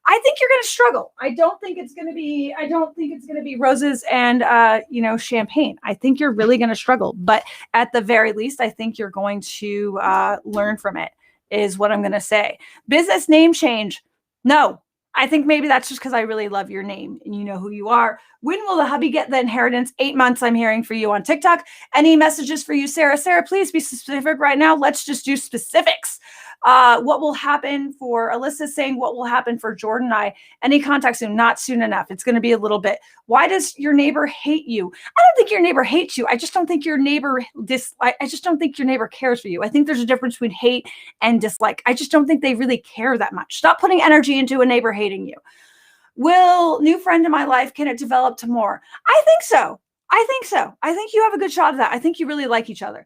I think you're going to struggle. I don't think it's going to be roses and, champagne. I think you're really going to struggle, but at the very least, I think you're going to learn from it is what I'm going to say. Business name change. No, I think maybe that's just because I really love your name and you know who you are. When will the hubby get the inheritance? 8 months. I'm hearing for you on TikTok. Any messages for you, Sarah? Sarah, please be specific right now. Let's just do specifics. What will happen for Alyssa saying what will happen for Jordan and I? Any contact soon? Not soon enough. It's going to be a little bit. Why does your neighbor hate you? I don't think your neighbor hates you. I just don't think your neighbor I just don't think your neighbor cares for you. I think there's a difference between hate and dislike. I just don't think they really care that much. Stop putting energy into a neighbor hating you. Will new friend in my life, can it develop to more? I think so. I think you have a good shot at that. I think you really like each other.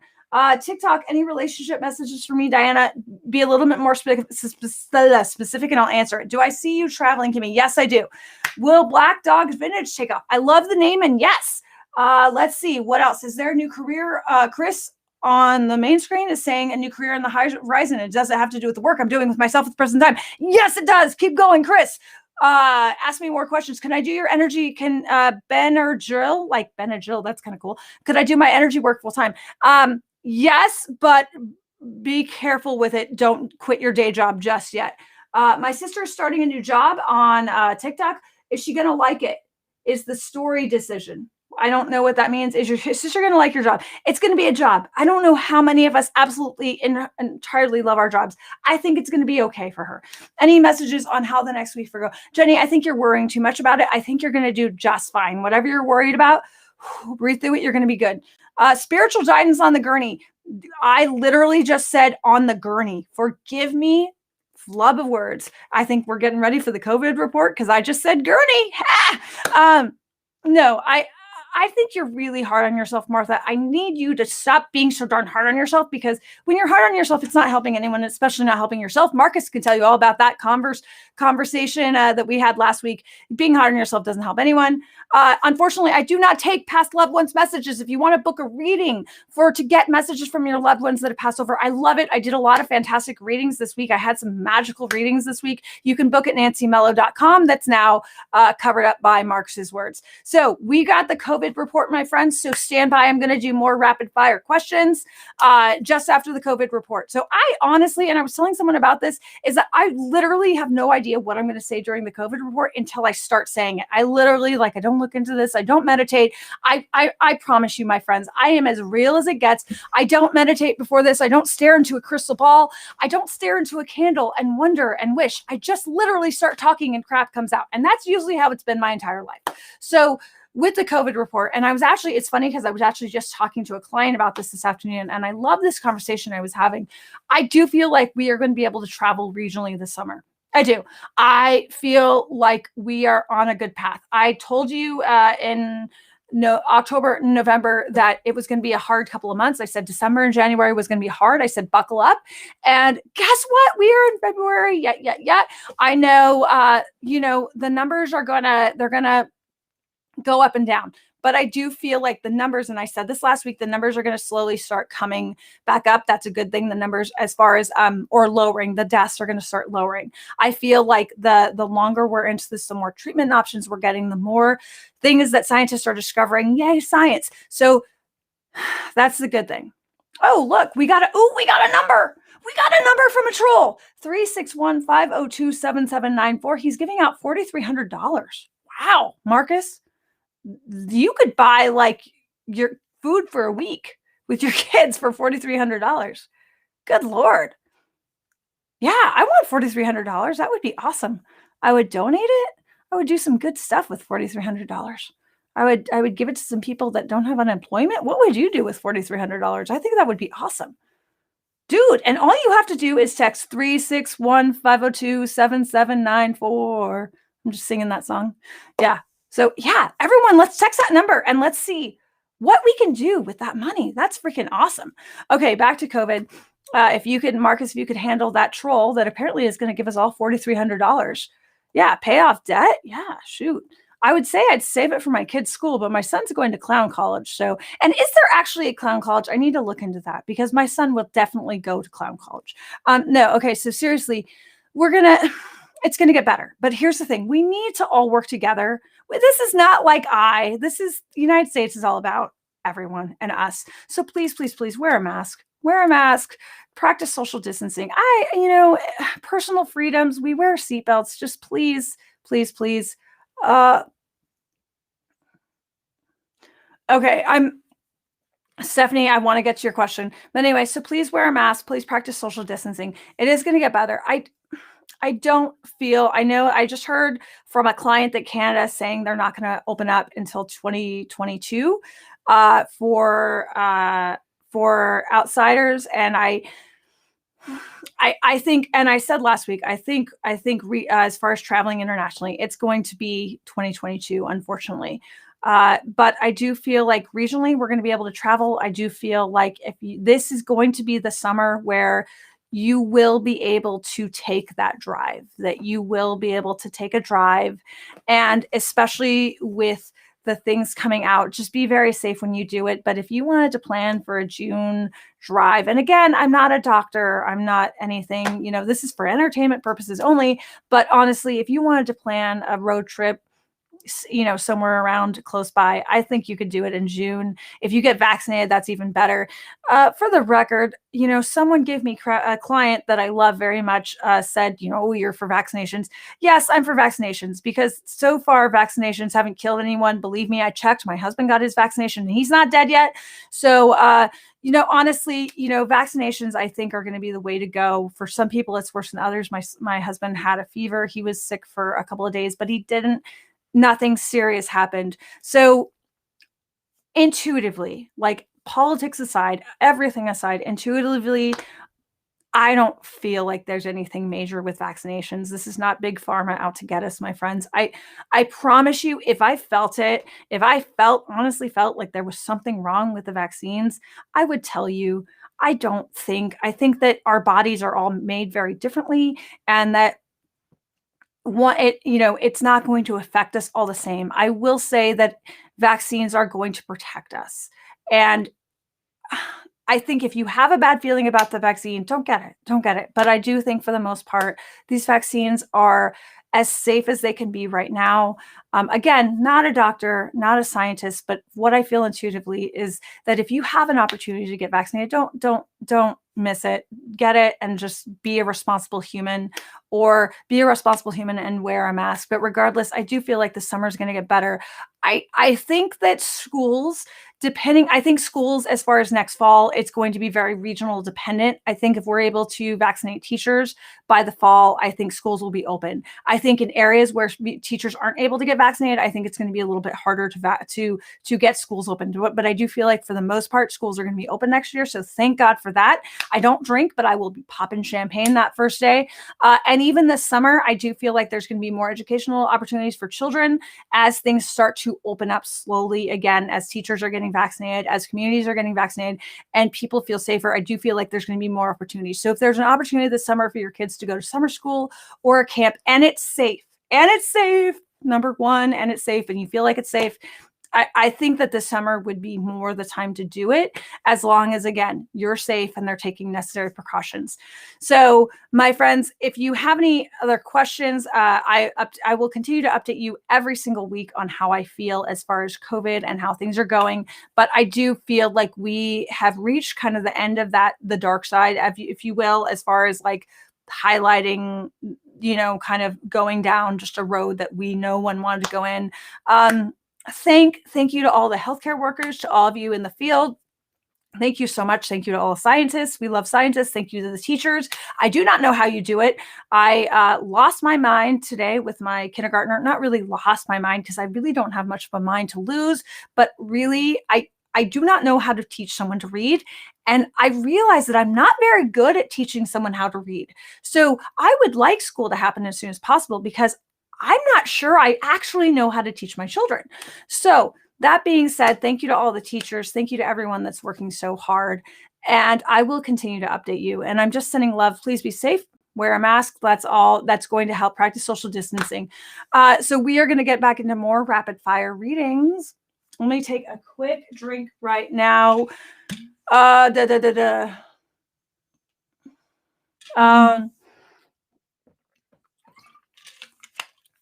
TikTok, any relationship messages for me, Diana? Be a little bit more specific and I'll answer it. Do I see you traveling, Kimmy? Yes, I do. Will Black Dog's Vintage take off? I love the name, and yes. Let's see. What else? Is there a new career? Chris on the main screen is saying a new career on the horizon. It doesn't have to do with the work I'm doing with myself at the present time. Yes, it does. Keep going, Chris. Ask me more questions. Can I do your energy? Can Ben or Jill, like Ben and Jill, that's kind of cool. Could I do my energy work full time? Yes, but be careful with it. Don't quit your day job just yet. My sister is starting a new job on TikTok. Is she going to like it? Is the story decision. I don't know what that means. Is your sister going to like your job? It's going to be a job. I don't know how many of us absolutely entirely love our jobs. I think it's going to be okay for her. Any messages on how the next week will go? Jenny, I think you're worrying too much about it. I think you're going to do just fine. Whatever you're worried about, breathe through it. You're going to be good. Spiritual guidance on the gurney. I literally just said on the gurney. Forgive me. Flub of words. I think we're getting ready for the COVID report because I just said gurney. No, I think you're really hard on yourself, Martha. I need you to stop being so darn hard on yourself, because when you're hard on yourself, it's not helping anyone, especially not helping yourself. Marcus can tell you all about that conversation that we had last week. Being hard on yourself doesn't help anyone. Unfortunately, I do not take past loved ones' messages. If you want to book a reading to get messages from your loved ones that have passed over, I love it. I did a lot of fantastic readings this week. I had some magical readings this week. You can book at nancymello.com. That's now covered up by Marcus's words. So we got the COVID report, my friends. So stand by. I'm going to do more rapid fire questions just after the COVID report. So I honestly, and I was telling someone about this, is that I literally have no idea what I'm going to say during the COVID report until I start saying it. I literally, I don't look into this. I don't meditate. I promise you, my friends, I am as real as it gets. I don't meditate before this. I don't stare into a crystal ball. I don't stare into a candle and wonder and wish. I just literally start talking and crap comes out. And that's usually how it's been my entire life. So with the COVID report, and it's funny because I was actually just talking to a client about this afternoon, and I love this conversation I was having. I do feel like we are going to be able to travel regionally this summer. I do. I feel like we are on a good path. I told you in October, November that it was going to be a hard couple of months. I said December and January was going to be hard. I said buckle up. And guess what? We are in February. Yet. I know, the numbers are they're going to go up and down. But I do feel like the numbers, and I said this last week, the numbers are going to slowly start coming back up. That's a good thing. The numbers as far as, or lowering, the deaths are going to start lowering. I feel like the longer we're into this, the more treatment options we're getting, the more things that scientists are discovering. Yay, science. So that's the good thing. Oh, look, we got a number. We got a number from a troll. 361-502-7794. He's giving out $4,300. Wow, Marcus. You could buy your food for a week with your kids for $4,300. Good Lord. Yeah, I want $4,300. That would be awesome. I would donate it. I would do some good stuff with $4,300. I would give it to some people that don't have unemployment. What would you do with $4,300? I think that would be awesome. Dude, and all you have to do is text 361-502-7794. I'm just singing that song. Yeah. So, yeah, everyone, let's text that number and let's see what we can do with that money. That's freaking awesome. Okay, back to COVID. If you could, Marcus, if you could handle that troll that apparently is going to give us all $4,300. Yeah, pay off debt. Yeah, shoot. I would say I'd save it for my kid's school, but my son's going to clown college. So, and is there actually a clown college? I need to look into that because my son will definitely go to clown college. No, okay. So seriously, it's gonna get better. But here's the thing: we need to all work together. This is not like this is the United States is all about everyone and us. So please, please, please wear a mask. Wear a mask. Practice social distancing. Personal freedoms. We wear seatbelts. Just please, please, please. Okay, I'm Stephanie, I want to get to your question. But anyway, so please wear a mask, please practice social distancing. It is going to get better. I don't feel I know I just heard from a client that Canada saying they're not going to open up until 2022 for outsiders and I think, and I said last week, I think as far as traveling internationally, it's going to be 2022, unfortunately. But I do feel like regionally we're going to be able to travel. I do feel like this is going to be the summer where you will be able to take that drive, that you will be able to take a drive. And especially with the things coming out, just be very safe when you do it. But if you wanted to plan for a June drive, and again, I'm not a doctor, I'm not anything, this is for entertainment purposes only. But honestly, if you wanted to plan a road trip, somewhere around close by, I think you could do it in June. If you get vaccinated, that's even better. For the record, someone gave me a client that I love very much said, oh, you're for vaccinations. Yes, I'm for vaccinations because so far vaccinations haven't killed anyone. Believe me, I checked. My husband got his vaccination and he's not dead yet. So, honestly, vaccinations I think are going to be the way to go. For some people, it's worse than others. My husband had a fever. He was sick for a couple of days, but he didn't. Nothing serious happened. So intuitively, like politics aside, everything aside, intuitively, I don't feel like there's anything major with vaccinations. This is not big pharma out to get us, my friends. I promise you, if I honestly felt like there was something wrong with the vaccines, I would tell you. I think that our bodies are all made very differently and that it's not going to affect us all the same. I will say that vaccines are going to protect us. And I think if you have a bad feeling about the vaccine, don't get it. Don't get it. But I do think for the most part, these vaccines are as safe as they can be right now. Again, not a doctor, not a scientist, but what I feel intuitively is that if you have an opportunity to get vaccinated, don't miss it. Get it and just be a responsible human, or be a responsible human and wear a mask. But regardless, I do feel like the summer is going to get better. I think that I think schools, as far as next fall, it's going to be very regional dependent. I think if we're able to vaccinate teachers by the fall, I think schools will be open. I think in areas where teachers aren't able to get vaccinated, I think it's going to be a little bit harder to get schools open. But I do feel like for the most part, schools are going to be open next year. So thank God for that. I don't drink, but I will be popping champagne that first day. And even this summer, I do feel like there's going to be more educational opportunities for children as things start to open up slowly again, as teachers are getting vaccinated, as communities are getting vaccinated, and people feel safer. I do feel like there's going to be more opportunities. So if there's an opportunity this summer for your kids to go to summer school or a camp, and it's safe, number one, and it's safe, and you feel like it's safe, I think that this summer would be more the time to do it, as long as, again, you're safe and they're taking necessary precautions. So, my friends, if you have any other questions, I will continue to update you every single week on how I feel as far as COVID and how things are going. But I do feel like we have reached kind of the end of the dark side, if you will, as far as like highlighting, kind of going down just a road that no one wanted to go in. Thank you to all the healthcare workers, to all of you in the field, Thank you so much. Thank you to all the scientists. We love scientists. Thank you to the teachers. I do not know how you do it. I lost my mind today with my kindergartner. Not really lost my mind because I really don't have much of a mind to lose, but really, I do not know how to teach someone to read. And I realize that I'm not very good at teaching someone how to read. So I would like school to happen as soon as possible because I'm not sure I actually know how to teach my children. So that being said, thank you to all the teachers. Thank you to everyone that's working so hard. And I will continue to update you. And I'm just sending love. Please be safe. Wear a mask. That's all. That's going to help practice social distancing. So we are going to get back into more rapid fire readings. Let me take a quick drink right now.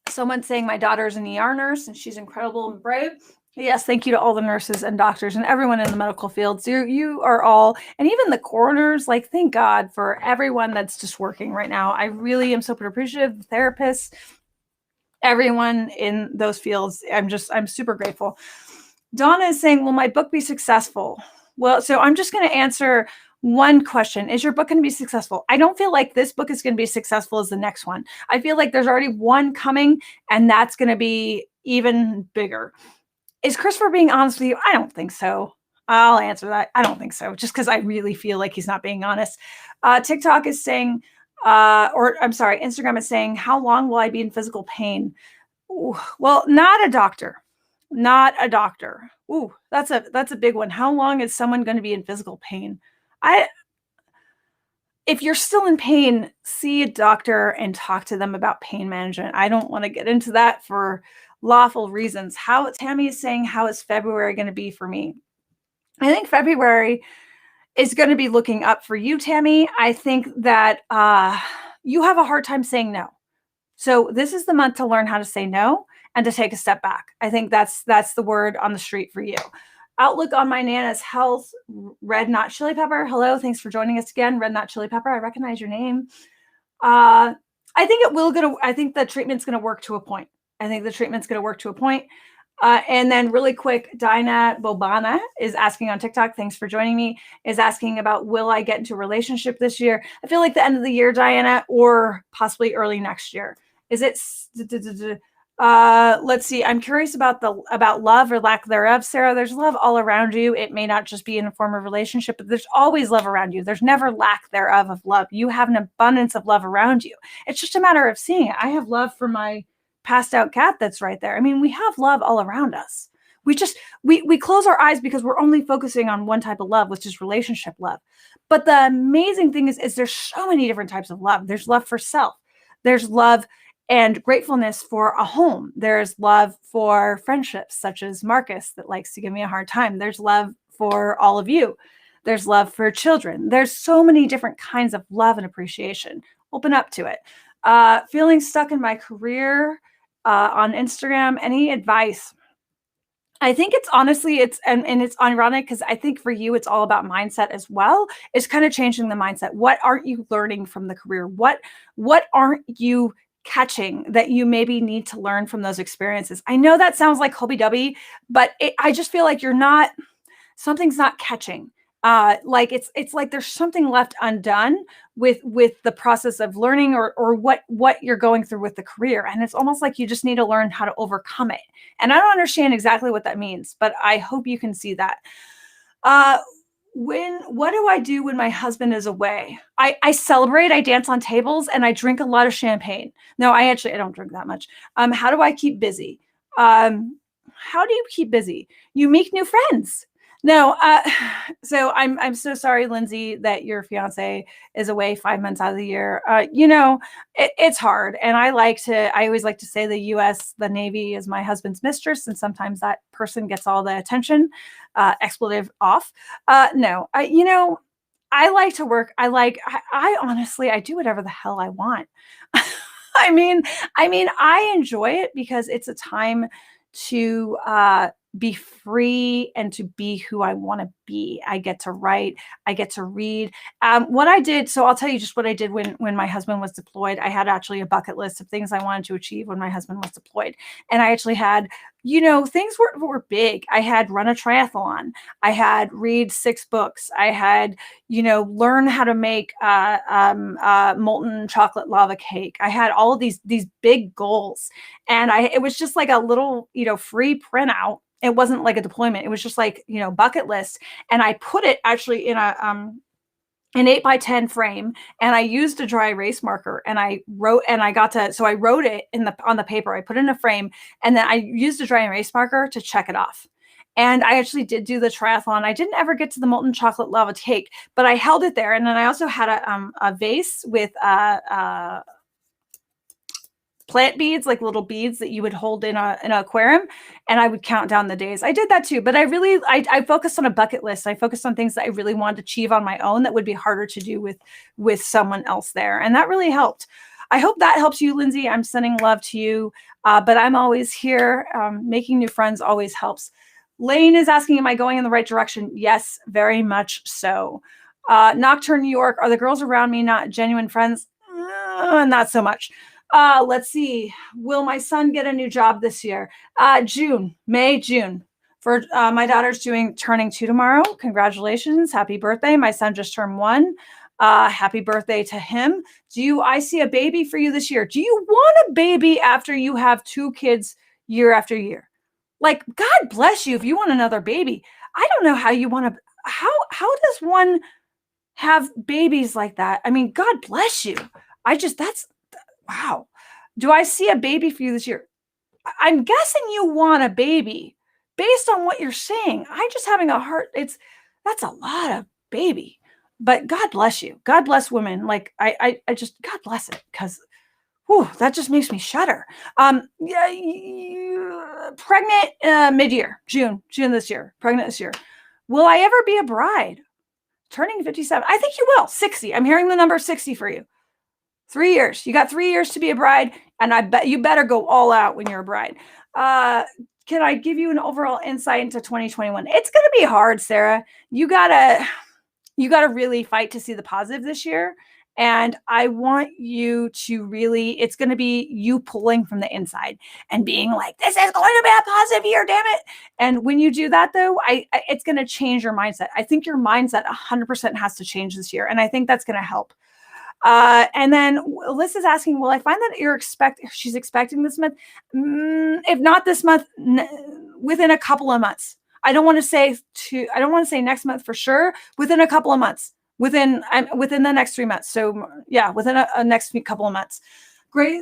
Someone's saying my daughter's an ER nurse and she's incredible and brave. Yes, thank you to all the nurses and doctors and everyone in the medical fields. You are all, and even the coroners, like, thank God for everyone that's just working right now. I really am super appreciative. The therapists, everyone in those fields. I'm super grateful. Donna is saying, will my book be successful? Well, so I'm just going to answer one question. Is your book going to be successful? I don't feel like this book is going to be successful as the next one. I feel like there's already one coming, and that's going to be even bigger. Is Christopher being honest with you? I don't think so. I'll answer that. I don't think so, just because I really feel like he's not being honest. TikTok is saying, Instagram is saying, how long will I be in physical pain? Ooh, well, not a doctor. Not a doctor. Ooh, that's a big one. How long is someone going to be in physical pain? If you're still in pain, see a doctor and talk to them about pain management. I don't want to get into that for lawful reasons. Tammy is saying, how is February going to be for me? I think February is going to be looking up for you, Tammy. I think that you have a hard time saying no. So this is the month to learn how to say no and to take a step back. I think that's the word on the street for you. Outlook on my Nana's health, Red Not Chili Pepper. Hello, thanks for joining us again, Red Not Chili Pepper. I recognize your name. I think I think the treatment's going to work to a point. And then really quick, Dinah Bobana is asking on TikTok, thanks for joining me, is asking about, will I get into a relationship this year? I feel like the end of the year, Diana, or possibly early next year. Is it, let's see, I'm curious about love or lack thereof, Sarah. There's love all around you. It may not just be in a form of relationship, but there's always love around you. There's never lack thereof of love. You have an abundance of love around you. It's just a matter of seeing it. I have love for my passed out cat that's right there. I mean, we have love all around us. We close our eyes because we're only focusing on one type of love, which is relationship love. But the amazing thing is there's so many different types of love. There's love for self. There's love and gratefulness for a home. There's love for friendships, such as Marcus that likes to give me a hard time. There's love for all of you. There's love for children. There's so many different kinds of love and appreciation. Open up to it. Feeling stuck in my career on Instagram. Any advice? I think it's honestly, it's ironic because I think for you, it's all about mindset as well. It's kind of changing the mindset. What aren't you learning from the career? What aren't you catching that you maybe need to learn from those experiences? I know that sounds like hobby-dubby, but I just feel like something's not catching. Like it's like there's something left undone with the process of learning or what you're going through with the career. And it's almost like you just need to learn how to overcome it. And I don't understand exactly what that means, but I hope you can see that. What do I do when my husband is away? I celebrate, I dance on tables, and I drink a lot of champagne. No, I don't drink that much. How do I keep busy? How do you keep busy? You make new friends. No, so I'm so sorry, Lindsay, that your fiance is away 5 months out of the year. It's hard, and I always like to say the U.S., the Navy is my husband's mistress, and sometimes that person gets all the attention. Expletive off. No, I like to work. I honestly, I do whatever the hell I want. I mean, I enjoy it because it's a time to be free and to be who I want to be. I get to write, I get to read. What I did, so I'll tell you just what I did when my husband was deployed. I had actually a bucket list of things I wanted to achieve when my husband was deployed. And I actually had, things were big. I had run a triathlon. I had read 6 books. I had, learn how to make molten chocolate lava cake. I had all of these big goals. And it was just like a little, free printout. It wasn't like a deployment. It was just like, bucket list. And I put it actually in an 8x10 frame, and I used a dry erase marker, and I wrote it on the paper. I put it in a frame, and then I used a dry erase marker to check it off. And I actually did do the triathlon. I didn't ever get to the molten chocolate lava cake, but I held it there. And then I also had a vase with plant beads, like little beads that you would hold in an aquarium, and I would count down the days. I did that too, but I focused on a bucket list. I focused on things that I really wanted to achieve on my own that would be harder to do with someone else there, and that really helped. I hope that helps you, Lindsay. I'm sending love to you, but I'm always here. Making new friends always helps. Lane is asking, am I going in the right direction? Yes, very much so. Nocturne New York, are the girls around me not genuine friends? Not so much. Let's see. Will my son get a new job this year? May, June. For my daughter's turning 2 tomorrow. Congratulations. Happy birthday. My son just turned 1. Happy birthday to him. I see a baby for you this year? Do you want a baby after you have 2 kids year after year? Like, God bless you if you want another baby. I don't know how you want to, how does one have babies like that? I mean, God bless you. Wow. Do I see a baby for you this year? I'm guessing you want a baby based on what you're saying. I'm just having a heart. That's a lot of baby, but God bless you. God bless women. Like I just, God bless it. Cause that just makes me shudder. Pregnant mid-year, June this year, pregnant this year. Will I ever be a bride? Turning 57. I think you will. 60. I'm hearing the number 60 for you. 3 years. You got 3 years to be a bride, and I bet you better go all out when you're a bride. Can I give you an overall insight into 2021? It's going to be hard, Sarah. You gotta really fight to see the positive this year. And I want you to really, it's going to be you pulling from the inside and being like, this is going to be a positive year, damn it. And when you do that, though, it's going to change your mindset. I think your mindset 100% has to change this year. And I think that's going to help. And then Liz is asking, will I find that she's expecting this month? If not this month, within a couple of months. I don't want to say next month for sure, within a couple of months, within the next 3 months. So yeah, within a next couple of months. Great.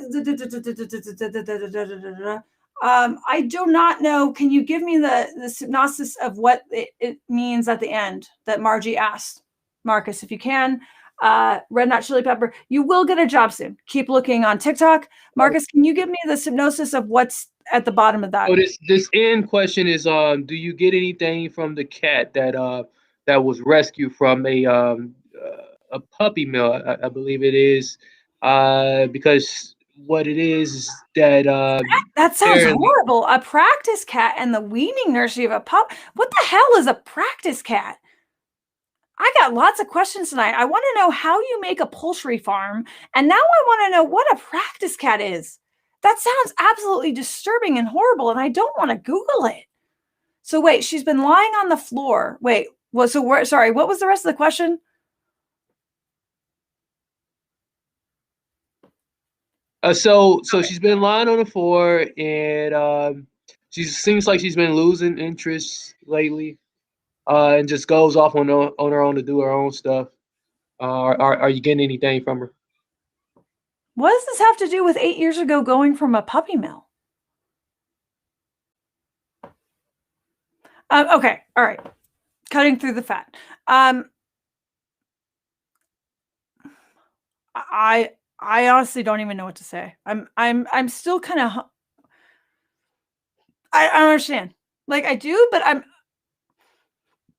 I do not know. Can you give me the synopsis of what it means at the end that Margie asked? Marcus, if you can. Red Hot Chili Pepper, you will get a job soon. Keep looking on TikTok. Marcus, can you give me the synopsis of what's at the bottom of that? So this end question is, do you get anything from the cat that was rescued from a puppy mill? I believe it is, because what it is that sounds horrible. A practice cat and the weaning nursery of a pup. What the hell is a practice cat? I got lots of questions tonight. I want to know how you make a poultry farm, and now I want to know what a practice cat is. That sounds absolutely disturbing and horrible, and I don't want to Google it. So wait, she's been lying on the floor. Wait, sorry, what was the rest of the question? So she's been lying on the floor, and she seems like she's been losing interest lately, and just goes off on her own to do her own stuff. Are you getting anything from her? What does this have to do with 8 years ago going from a puppy mill? Okay, all right. Cutting through the fat. I honestly don't even know what to say. I'm still kind of. I don't understand. Like I do, but I'm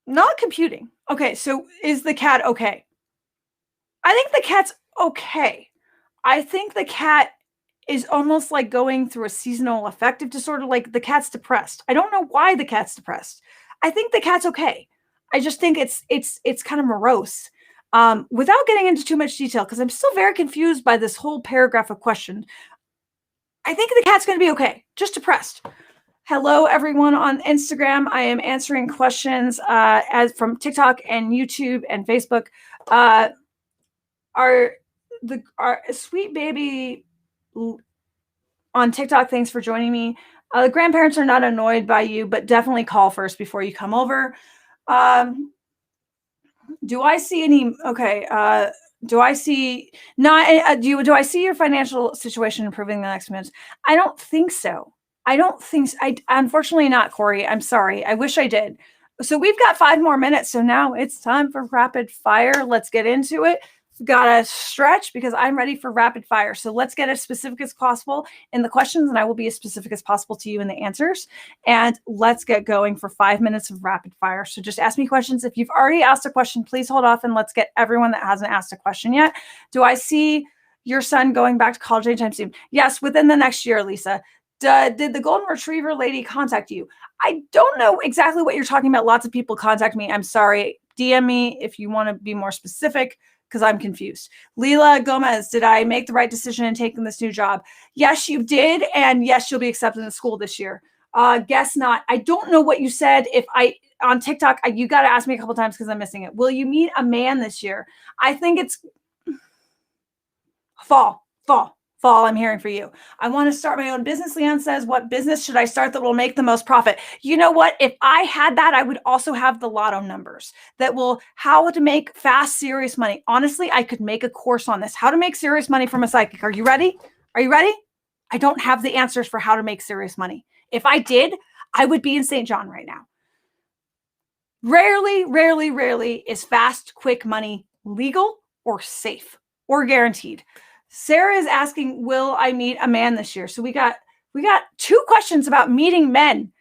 not computing. Okay, so is the cat okay? I think the cat's okay. I think the cat is almost like going through a seasonal affective disorder. Like the cat's depressed. I don't know why the cat's depressed. I think the cat's okay. I just think it's kind of morose. Without getting into too much detail, because I'm still very confused by this whole paragraph of question. I think the cat's going to be okay, just depressed. Hello, everyone on Instagram. I am answering questions as from TikTok and YouTube and Facebook. Our sweet baby on TikTok, thanks for joining me. The grandparents are not annoyed by you, but definitely call first before you come over. Do I see any? Okay. Do I see not? Do I see your financial situation improving in the next minutes? I don't think so. I don't think so. Unfortunately not, Corey. I'm sorry. I wish I did. So we've got 5 more minutes. So now it's time for rapid fire. Let's get into it. Got to stretch because I'm ready for rapid fire. So let's get as specific as possible in the questions, and I will be as specific as possible to you in the answers. And let's get going for 5 minutes of rapid fire. So just ask me questions. If you've already asked a question, please hold off and let's get everyone that hasn't asked a question yet. Do I see your son going back to college anytime soon? Yes, within the next year, Lisa. Did the golden retriever lady contact you? I don't know exactly what you're talking about. Lots of people contact me. I'm sorry. DM me if you want to be more specific, because I'm confused. Leela Gomez, did I make the right decision in taking this new job? Yes, you did. And yes, you'll be accepted in school this year. Guess not. I don't know what you said. On TikTok, you got to ask me a couple times because I'm missing it. Will you meet a man this year? I think it's fall. I'm hearing for you. I want to start my own business. Leon says, what business should I start that will make the most profit? You know what? If I had that, I would also have the lotto numbers that will how to make fast, serious money. Honestly, I could make a course on this. How to make serious money from a psychic. Are you ready? I don't have the answers for how to make serious money. If I did, I would be in St. John right now. Rarely is fast, quick money legal or safe or guaranteed. Sarah is asking, will I meet a man this year? So we got 2 questions about meeting men.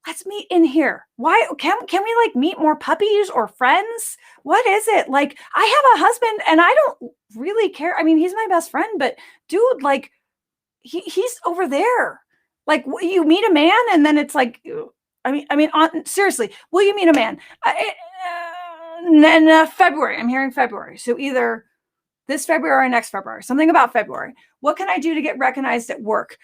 Let's meet in here. Why can we like meet more puppies or friends? What is it? Like, I have a husband and I don't really care. I mean, he's my best friend, but dude, like he's over there. Like, you meet a man and then it's like, seriously, will you meet a man? In February, I'm hearing February. So either this February or next February, something about February. What can I do to get recognized at work?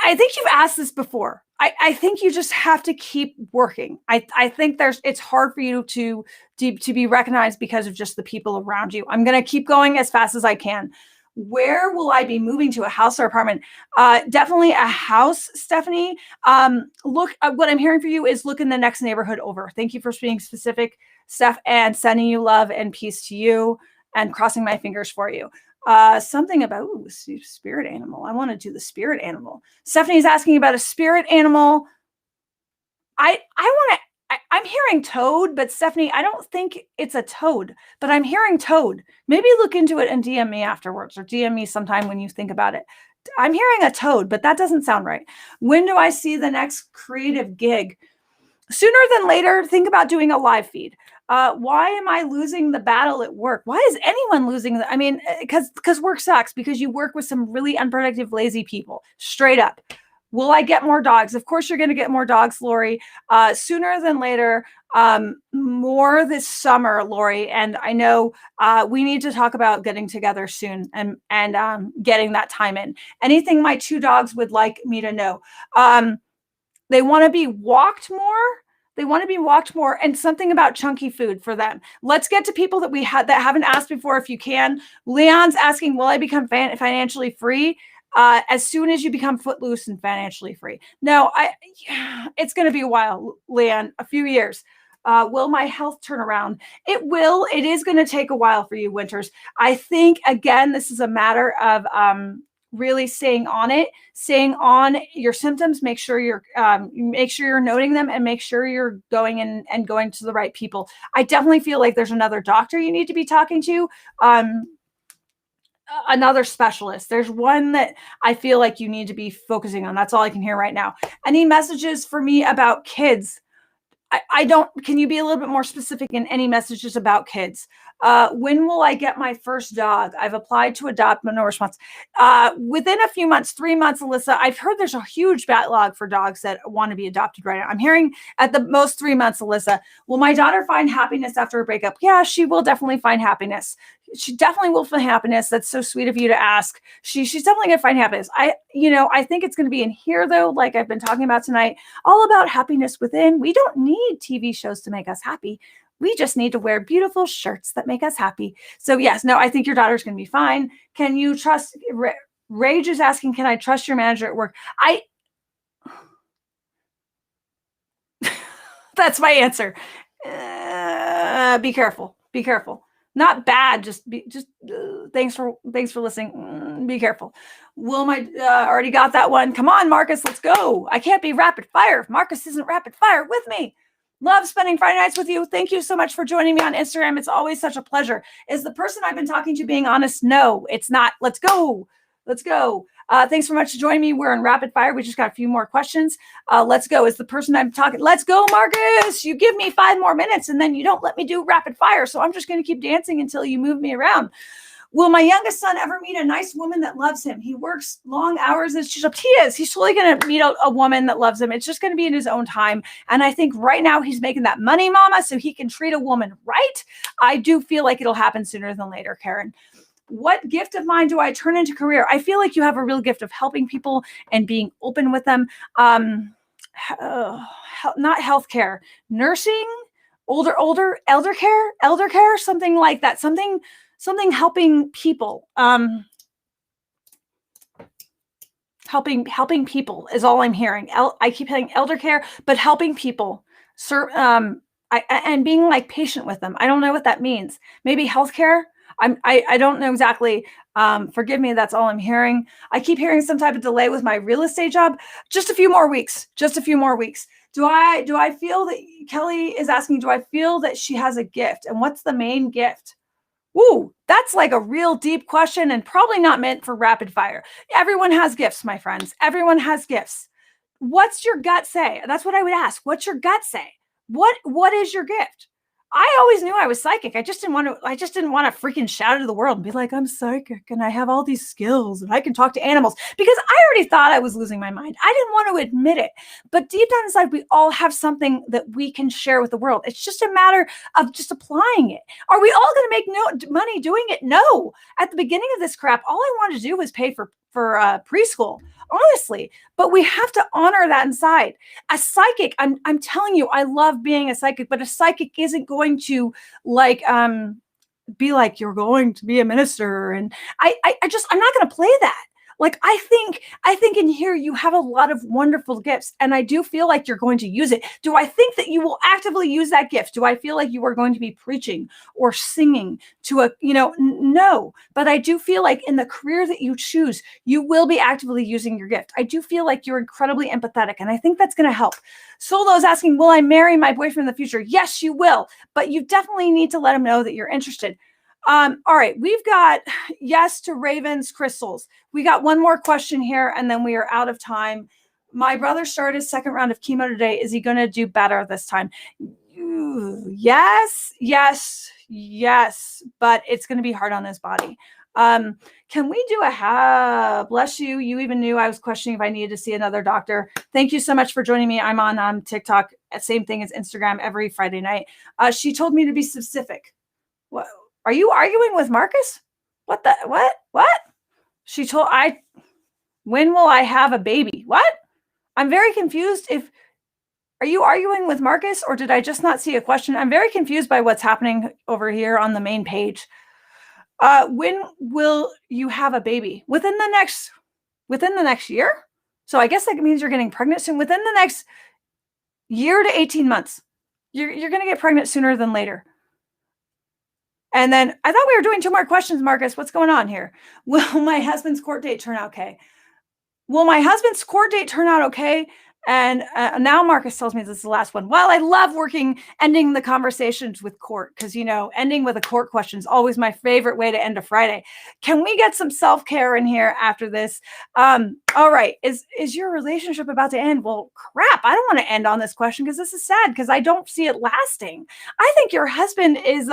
I think you've asked this before. I think you just have to keep working. I think it's hard for you to be recognized because of just the people around you. I'm going to keep going as fast as I can. Where will I be moving to, a house or apartment? Definitely a house, Stephanie. What I'm hearing for you is look in the next neighborhood over. Thank you for being specific, Steph, and sending you love and peace to you. And crossing my fingers for you. Something about spirit animal. I want to do the spirit animal. Stephanie's asking about a spirit animal. I'm hearing toad, but Stephanie, I don't think it's a toad, but I'm hearing toad. Maybe look into it and DM me afterwards, or DM me sometime when you think about it. I'm hearing a toad, but that doesn't sound right. When do I see the next creative gig? Sooner than later. Think about doing a live feed. Why am I losing the battle at work? Why is anyone losing? Because work sucks, because you work with some really unproductive, lazy people. Straight up. Will I get more dogs? Of course you're going to get more dogs, Lori. Sooner than later. More this summer, Lori. And I know we need to talk about getting together soon and getting that time in. Anything my 2 dogs would like me to know. They want to be walked more. And something about chunky food for them. Let's get to people that that haven't asked before, if you can. Leon's asking, will I become financially free? As soon as you become footloose and financially free. No, it's going to be a while, Leon, a few years. Will my health turn around? It will. It is going to take a while for you, Winters. I think, again, this is a matter of really staying on your symptoms. Make sure you're noting them, and make sure you're going and going to the right people. I definitely feel like there's another doctor you need to be talking to, another specialist. There's one that I feel like you need to be focusing on. That's all I can hear right now. Any messages for me about kids? Can you be a little bit more specific in any messages about kids? When will I get my first dog? I've applied to adopt, but no response. Within a few months, 3 months, Alyssa. I've heard there's a huge backlog for dogs that want to be adopted right now. I'm hearing at the most 3 months, Alyssa. Will my daughter find happiness after a breakup? Yeah, she will definitely find happiness. She definitely will find happiness. That's so sweet of you to ask. She's definitely gonna find happiness. I think it's gonna be in here though, like I've been talking about tonight, all about happiness within. We don't need TV shows to make us happy. We just need to wear beautiful shirts that make us happy. So yes, no, I think your daughter's going to be fine. Can you trust? Rage is asking, can I trust your manager at work? That's my answer. Be careful. Be careful. Not bad. Just thanks for listening. Be careful. Will my already got that one? Come on, Marcus, let's go. I can't be rapid fire if Marcus isn't rapid fire with me. Love spending Friday nights with you. Thank you so much for joining me on Instagram. It's always such a pleasure. Is the person I've been talking to being honest? No, it's not. Let's go. Let's go. Thanks so much for joining me. We're in rapid fire. We just got a few more questions. Let's go. Is the person I'm talking? Let's go, Marcus. You give me 5 more minutes and then you don't let me do rapid fire. So I'm just going to keep dancing until you move me around. Will my youngest son ever meet a nice woman that loves him? He works long hours. He is. He's totally going to meet a woman that loves him. It's just going to be in his own time. And I think right now he's making that money, mama, so he can treat a woman right. I do feel like it'll happen sooner than later, Karen. What gift of mine do I turn into career? I feel like you have a real gift of helping people and being open with them. Not healthcare, nursing, elder care, something like that. Something helping people. Helping people is all I'm hearing. I keep hearing elder care, but helping people. And being like patient with them. I don't know what that means. Maybe healthcare. I don't know exactly. Forgive me. That's all I'm hearing. I keep hearing some type of delay with my real estate job. Just a few more weeks. Do I feel that Kelly is asking, do I feel that she has a gift? And what's the main gift? Ooh, that's like a real deep question and probably not meant for rapid fire. Everyone has gifts, my friends. Everyone has gifts. What's your gut say? That's what I would ask. What's your gut say? What is your gift? I always knew I was psychic. I just didn't want to freaking shout it to the world and be like, I'm psychic and I have all these skills and I can talk to animals, because I already thought I was losing my mind. I didn't want to admit it. But deep down inside, we all have something that we can share with the world. It's just a matter of just applying it. Are we all going to make no money doing it? No. At the beginning of this crap, all I wanted to do was pay for preschool, honestly. But we have to honor that inside. A psychic, I'm telling you, I love being a psychic, but a psychic isn't going to be like, you're going to be a minister. And I'm not going to play that. Like, I think in here you have a lot of wonderful gifts, and I do feel like you're going to use it. Do I think that you will actively use that gift? Do I feel like you are going to be preaching or singing to no, but I do feel like in the career that you choose, you will be actively using your gift. I do feel like you're incredibly empathetic, and I think that's going to help. Solo's asking, will I marry my boyfriend in the future? Yes, you will, but you definitely need to let him know that you're interested. All right, we've got yes to Ravens crystals. We got one more question here, and then we are out of time. My brother started his 2nd round of chemo today. Is he going to do better this time? Yes, but it's going to be hard on his body. Can we do bless you? You even knew I was questioning if I needed to see another doctor. Thank you so much for joining me. I'm on TikTok, same thing as Instagram, every Friday night. She told me to be specific. What? Are you arguing with Marcus? What? When will I have a baby? What? I'm very confused. Are you arguing with Marcus, or did I just not see a question? I'm very confused by what's happening over here on the main page. When will you have a baby? Within the next year? So I guess that means you're getting pregnant soon. Within the next year to 18 months. You're going to get pregnant sooner than later. And then I thought we were doing 2 more questions, Marcus. What's going on here? Will my husband's court date turn out okay? Will my husband's court date turn out okay? And now Marcus tells me this is the last one. Well, I love ending the conversations with court, because, ending with a court question is always my favorite way to end a Friday. Can we get some self-care in here after this? All right. Is your relationship about to end? Well, crap. I don't want to end on this question because this is sad, because I don't see it lasting. I think your husband is,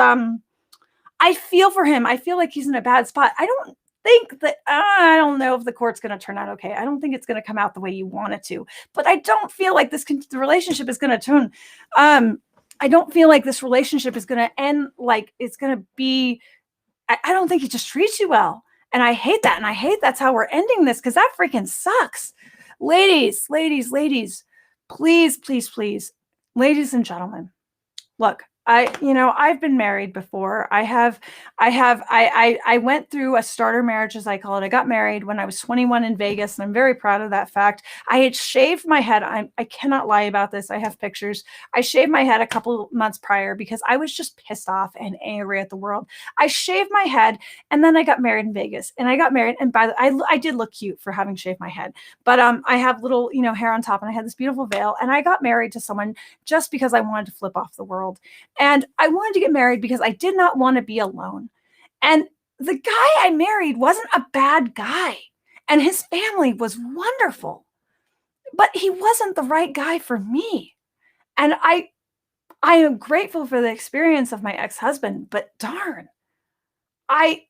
I feel for him. I feel like he's in a bad spot. I don't think that, I don't know if the court's going to turn out okay. I don't think it's going to come out the way you want it to, but I don't feel like the relationship is going to turn. I don't feel like this relationship is going to end like it's going to be. I don't think he just treats you well. And I hate that. And I hate that's how we're ending this because that freaking sucks. Ladies, please, please, please, ladies and gentlemen, look, I've been married before. I went through a starter marriage, as I call it. I got married when I was 21 in Vegas, and I'm very proud of that fact. I had shaved my head. I cannot lie about this. I have pictures. I shaved my head a couple months prior because I was just pissed off and angry at the world. I shaved my head, and then I got married in Vegas. And I got married, and I did look cute for having shaved my head. But I have little, hair on top, and I had this beautiful veil. And I got married to someone just because I wanted to flip off the world. And I wanted to get married because I did not want to be alone. And the guy I married wasn't a bad guy. And his family was wonderful. But he wasn't the right guy for me. And I am grateful for the experience of my ex-husband, but darn, I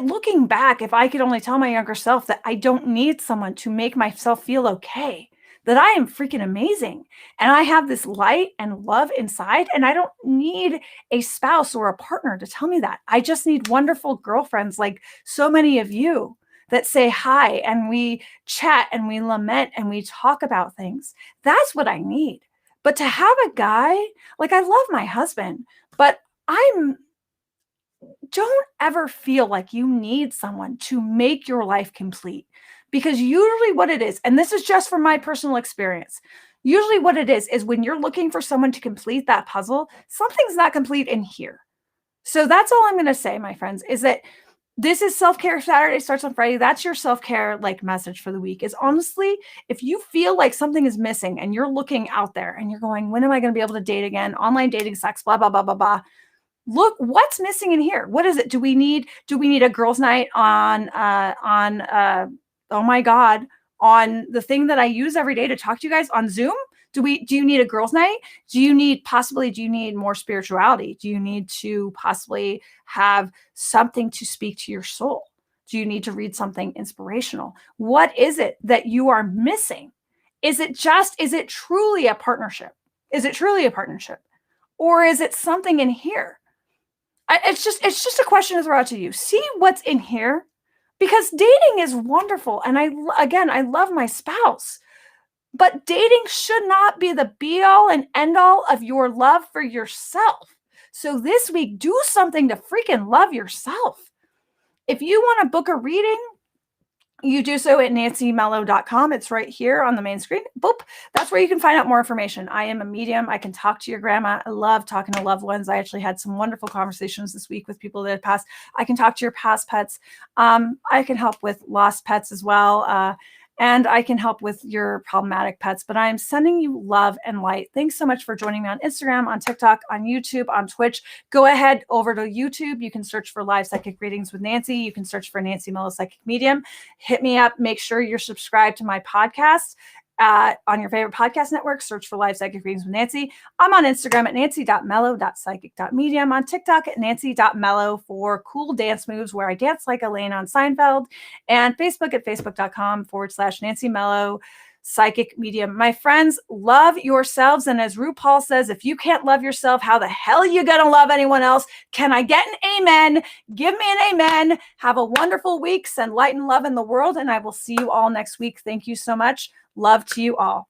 looking back, if I could only tell my younger self that I don't need someone to make myself feel okay, that I am freaking amazing. And I have this light and love inside, and I don't need a spouse or a partner to tell me that. I just need wonderful girlfriends like so many of you that say hi and we chat and we lament and we talk about things. That's what I need. But to have a guy, like I love my husband, but don't ever feel like you need someone to make your life complete. Because usually what it is, and this is just from my personal experience, usually what it is when you're looking for someone to complete that puzzle, something's not complete in here. So that's all I'm going to say, my friends, is that this is Self-Care Saturday starts on Friday. That's your self-care message for the week is honestly, if you feel like something is missing and you're looking out there and you're going, when am I going to be able to date again? Online dating sucks, blah, blah, blah, blah, blah. Look, what's missing in here? What is it? Do we need a girls' night on oh my God, on the thing that I use every day to talk to you guys on Zoom? Do you need a girls' night? Do you need more spirituality? Do you need to possibly have something to speak to your soul? Do you need to read something inspirational? What is it that you are missing? Is it truly a partnership? Is it truly a partnership? Or is it something in here? It's just a question to throw out to you. See what's in here. Because dating is wonderful. And I love my spouse. But dating should not be the be all and end all of your love for yourself. So this week, do something to freaking love yourself. If you want to book a reading, you do so at nancymello.com. It's right here on the main screen. Boop. That's where you can find out more information. I am a medium. I can talk to your grandma. I love talking to loved ones. I actually had some wonderful conversations this week with people that have passed. I can talk to your past pets. I can help with lost pets as well. And I can help with your problematic pets, but I'm sending you love and light. Thanks so much for joining me on Instagram, on TikTok, on YouTube, on Twitch. Go ahead over to YouTube. You can search for Live Psychic Readings with Nancy. You can search for Nancy Mello Psychic Medium. Hit me up. Make sure you're subscribed to my podcast. On your favorite podcast network, search for Live Psychic Readings with Nancy. I'm on Instagram at nancy.mello.psychic.medium, on TikTok at nancy.mello for cool dance moves where I dance like Elaine on Seinfeld, and Facebook at facebook.com/Nancy Mello Psychic Medium. My friends, love yourselves. And as RuPaul says, if you can't love yourself, how the hell are you going to love anyone else? Can I get an amen? Give me an amen. Have a wonderful week. Send light and love in the world. And I will see you all next week. Thank you so much. Love to you all.